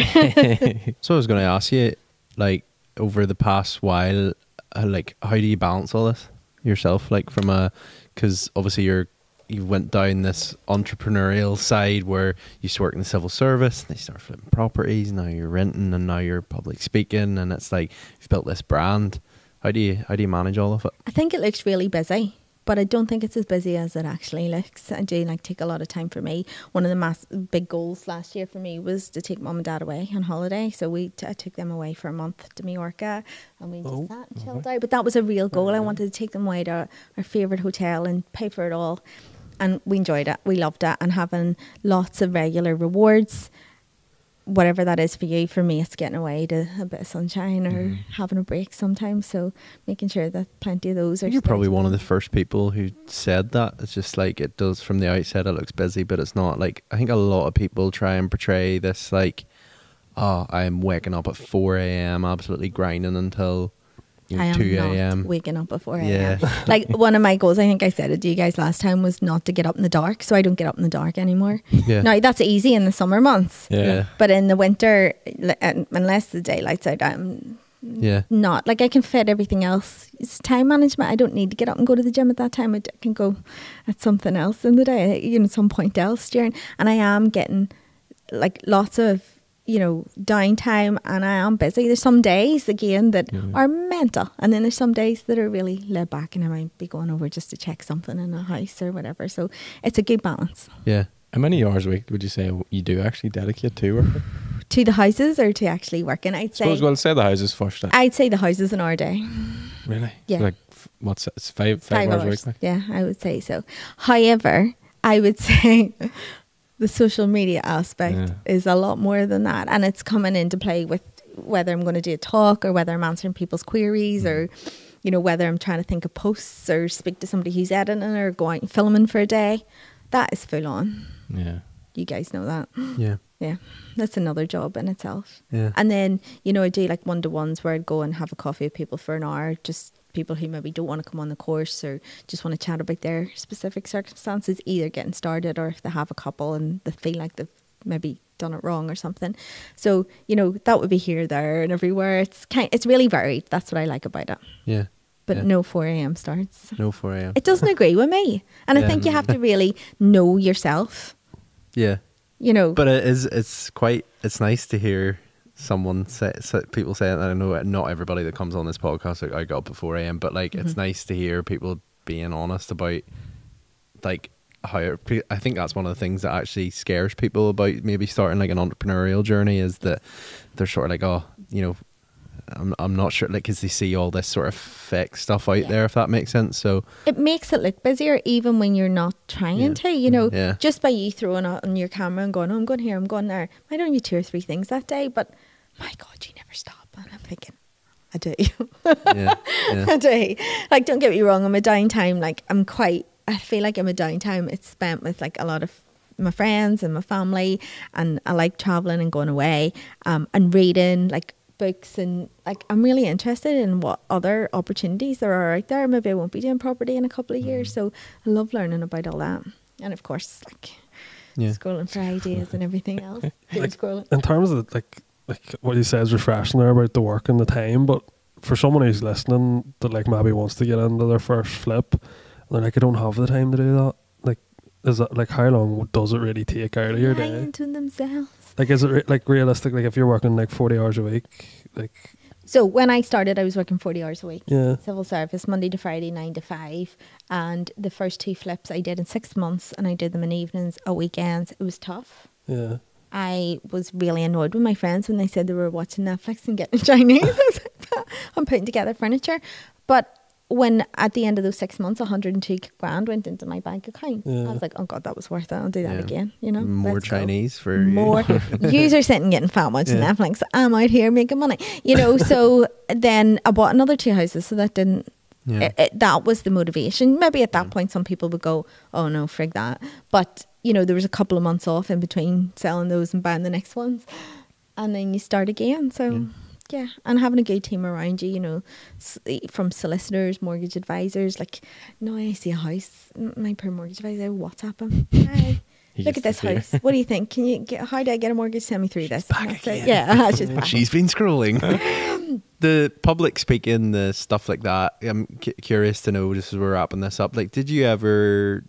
So I was going to ask you, like, over the past while, like, how do you balance all this yourself? Like, from because obviously you went down this entrepreneurial side where you used to work in the civil service, and you start flipping properties, now you're renting, and now you're public speaking, and it's like you've built this brand. How do you manage all of it? I think it looks really busy, but I don't think it's as busy as it actually looks. I do like take a lot of time for me. One of the big goals last year for me was to take mum and dad away on holiday. So I took them away for a month to Mallorca, and we just sat and chilled out. But that was a real goal. I wanted to take them away to our favourite hotel and pay for it all. And we enjoyed it. We loved it. And having lots of regular rewards, whatever that is for you. For me, it's getting away to a bit of sunshine or having a break sometimes. So making sure that plenty of those are You're probably one of the first people who said that. It's just like, it does from the outside, it looks busy, but it's not. Like, I think a lot of people try and portray this like, oh, I'm waking up at 4 a.m, absolutely grinding until 2 a.m. waking up at 4 a.m. Like, one of my goals, I think I said it to you guys last time, was not to get up in the dark. So I don't get up in the dark anymore. Now, that's easy in the summer months. But in the winter, unless the daylight's out, I'm not. Like, I can fit everything else. It's time management. I don't need to get up and go to the gym at that time. I can go at something else in the day, you know, some point else during. And I am getting like lots of, you know, downtime, and I am busy. There's some days again that are mental, and then there's some days that are really laid back, and I might be going over just to check something in a house or whatever. So it's a good balance. How many hours a week would you say you do actually dedicate to work? To the houses or to actually working? I'd say. Say the houses first. I'd say the houses an hour a day. Really? Yeah. Like, what's it? It's five hours a week? Like? Yeah, I would say so. However, I would say the social media aspect is a lot more than that, and it's coming into play with whether I'm going to do a talk or whether I'm answering people's queries or, you know, whether I'm trying to think of posts or speak to somebody who's editing or going filming for a day. That is full on. You guys know that. Yeah, that's another job in itself. And then, you know, I do like one-to-ones where I'd go and have a coffee with people for an hour, just people who maybe don't want to come on the course or just want to chat about their specific circumstances, either getting started or if they have a couple and they feel like they've maybe done it wrong or something. So, you know, that would be here, there and everywhere. It's really varied. That's what I like about it. But no 4 a.m. starts. No 4 a.m. It doesn't agree with me. And I think you have to really know yourself. You know. But it's nice to hear someone people say it. I know not everybody that comes on this podcast, like, I got up at 4 a.m, but like it's nice to hear people being honest about like how. I think that's one of the things that actually scares people about maybe starting like an entrepreneurial journey, is that they're sort of like, oh, you know, I'm not sure, like, because they see all this sort of fake stuff out there, if that makes sense. So it makes it look busier even when you're not trying to, you know, just by you throwing on your camera and going, oh, I'm going here, I'm going there. Might only be 2 or 3 things that day, but my God, you never stop. And I'm thinking, I do. I do. Like, don't get me wrong, I'm a downtime. Like, I feel like I'm a downtime. It's spent with like a lot of my friends and my family, and I like traveling and going away, and reading like books, and like I'm really interested in what other opportunities there are out there. Maybe I won't be doing property in a couple of years, so I love learning about all that. And of course, like scrolling for ideas and everything else. Like, in terms of like what you said is refreshing there about the work and the time, but for someone who's listening that like maybe wants to get into their first flip and they're like, I don't have the time to do that, like, is that like, how long does it really take out of your day? Lying to themselves. Like, is it like realistic? Like, if you're working like 40 hours a week, like. So when I started, I was working 40 hours a week. Yeah. Civil service, Monday to Friday, 9 to 5. And the first 2 flips I did in 6 months, and I did them in evenings or weekends. It was tough. Yeah. I was really annoyed with my friends when they said they were watching Netflix and getting Chinese. I was like, I'm putting together furniture. But when at the end of those 6 months, 102 grand went into my bank account. Yeah. I was like, oh God, that was worth it. I'll do that again. You know, More let's Chinese go. for more. Yous are sitting getting fat watching Yeah. Netflix. I'm out here making money. You know, so then I bought another 2 houses. So that didn't. Yeah. That was the motivation. Maybe at that point, some people would go, "Oh no, frig that." But you know, there was a couple of months off in between selling those and buying the next ones, and then you start again. So. Yeah, and having a good team around you, you know, from solicitors, mortgage advisors. Like, no, I see a house, my poor mortgage advisor, WhatsApp him. Hi, look at this house. What do you think? Can you get? How do I get a mortgage? Send me through this. Back again. Yeah, she's back. She's been scrolling. The public speaking, the stuff like that. I'm curious to know, just as we're wrapping this up. Like, did you ever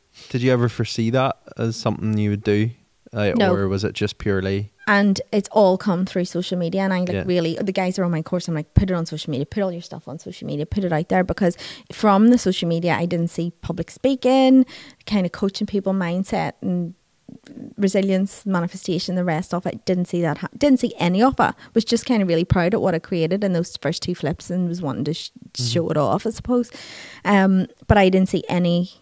foresee that as something you would do, No. or was it just purely? And it's all come through social media. And I Yeah. really, the guys are on my course. I'm like, put it on social media, put all your stuff on social media, put it out there. Because from the social media, I didn't see public speaking, kind of coaching people, mindset and resilience, manifestation, the rest of it. Didn't see that. Didn't see any of it. Was just kind of really proud at what I created in those first 2 flips and was wanting to show it off, I suppose. But I didn't see any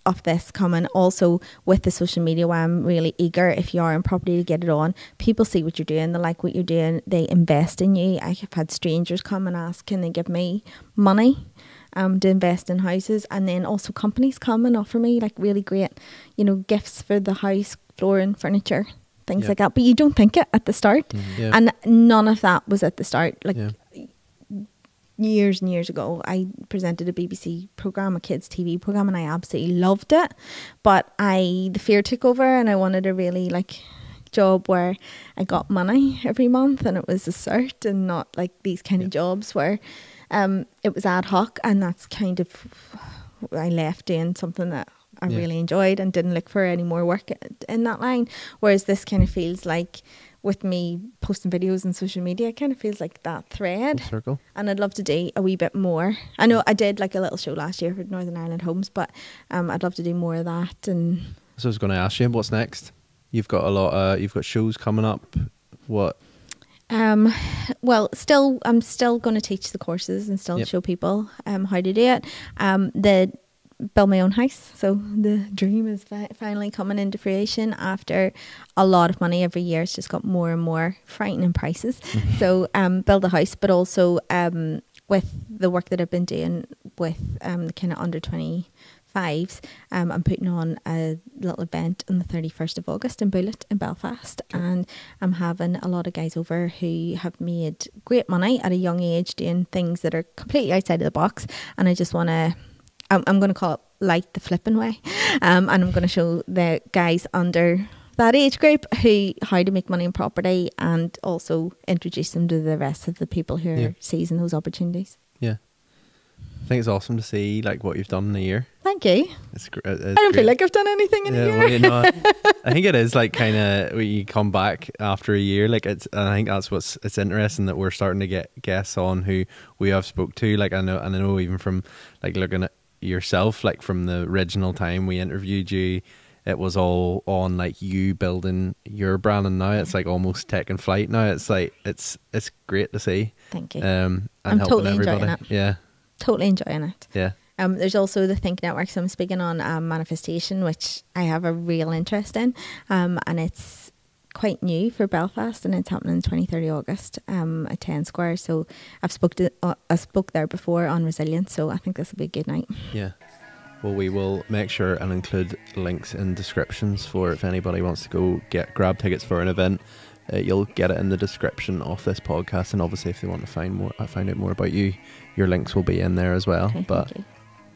of this coming. Also with the social media, why I'm really eager, if you are in property, to get it on. People see what you're doing, they like what you're doing, they invest in you. I have had strangers come and ask, can they give me money to invest in houses? And then also companies come and offer me like really great, you know, gifts for the house, flooring, furniture, things like that. But you don't think it at the start. Yeah. And none of that was at the start. Like years and years ago, I presented a BBC programme, a kids TV programme, and I absolutely loved it. But the fear took over, and I wanted a really like job where I got money every month, and it was a cert, and not like these kind of jobs where it was ad hoc. And that's kind of, I left doing something that I really enjoyed and didn't look for any more work in that line. Whereas this kind of feels like, with me posting videos on social media, it kind of feels like that thread. Full circle. And I'd love to do a wee bit more. I know I did like a little show last year for Northern Ireland Homes, but I'd love to do more of that. And So I was going to ask you, what's next? You've got a lot. You've got shows coming up. What? well, I'm still going to teach the courses and still show people how to do it. Build my own house, so the dream is finally coming into fruition after a lot of money every year. It's just got more and more frightening prices. So build a house, but also with the work that I've been doing with the kind of under 25s, I'm putting on a little event on the 31st of August in Bullet in Belfast, and I'm having a lot of guys over who have made great money at a young age doing things that are completely outside of the box, and I just want to, I'm going to call it light the flipping way, and I'm going to show the guys under that age group how to make money in property, and also introduce them to the rest of the people who are seizing those opportunities. Yeah, I think it's awesome to see like what you've done in a year. Thank you. It's I don't feel like I've done anything in a year. Well, you know, I think it is like kind of when you come back after a year. Like I think that's it's interesting that we're starting to get guests on who we have spoke to. Like I know even from like looking at yourself, like from the original time we interviewed you, it was all on like you building your brand, and now it's like almost taking flight. Now it's like it's great to see. Thank you. And I'm helping totally everybody. enjoying it. Yeah, totally enjoying it. Yeah. There's also the Think Network, so I'm speaking on manifestation, which I have a real interest in, and it's quite new for Belfast, and it's happening 23rd August at 10 Square. So I spoke there before on resilience, so I think this will be a good night. Yeah. Well, we will make sure and include links in descriptions for if anybody wants to go grab tickets for an event. You'll get it in the description of this podcast, and obviously if they want to find out more about you, your links will be in there as well. Okay, but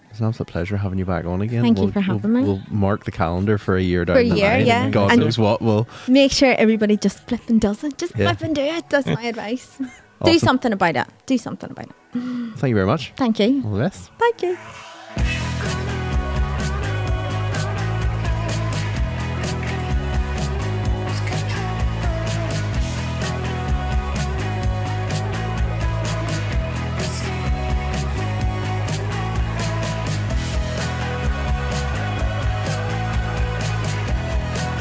it's an absolute pleasure having you back on again. Thank you for having me. We'll mark the calendar for a year down the line. Yeah. God knows what will. Make sure everybody just flip and does it. Just flip and do it. That's my advice. Awesome. Do something about it. Thank you very much. Thank you. All the best. Thank you.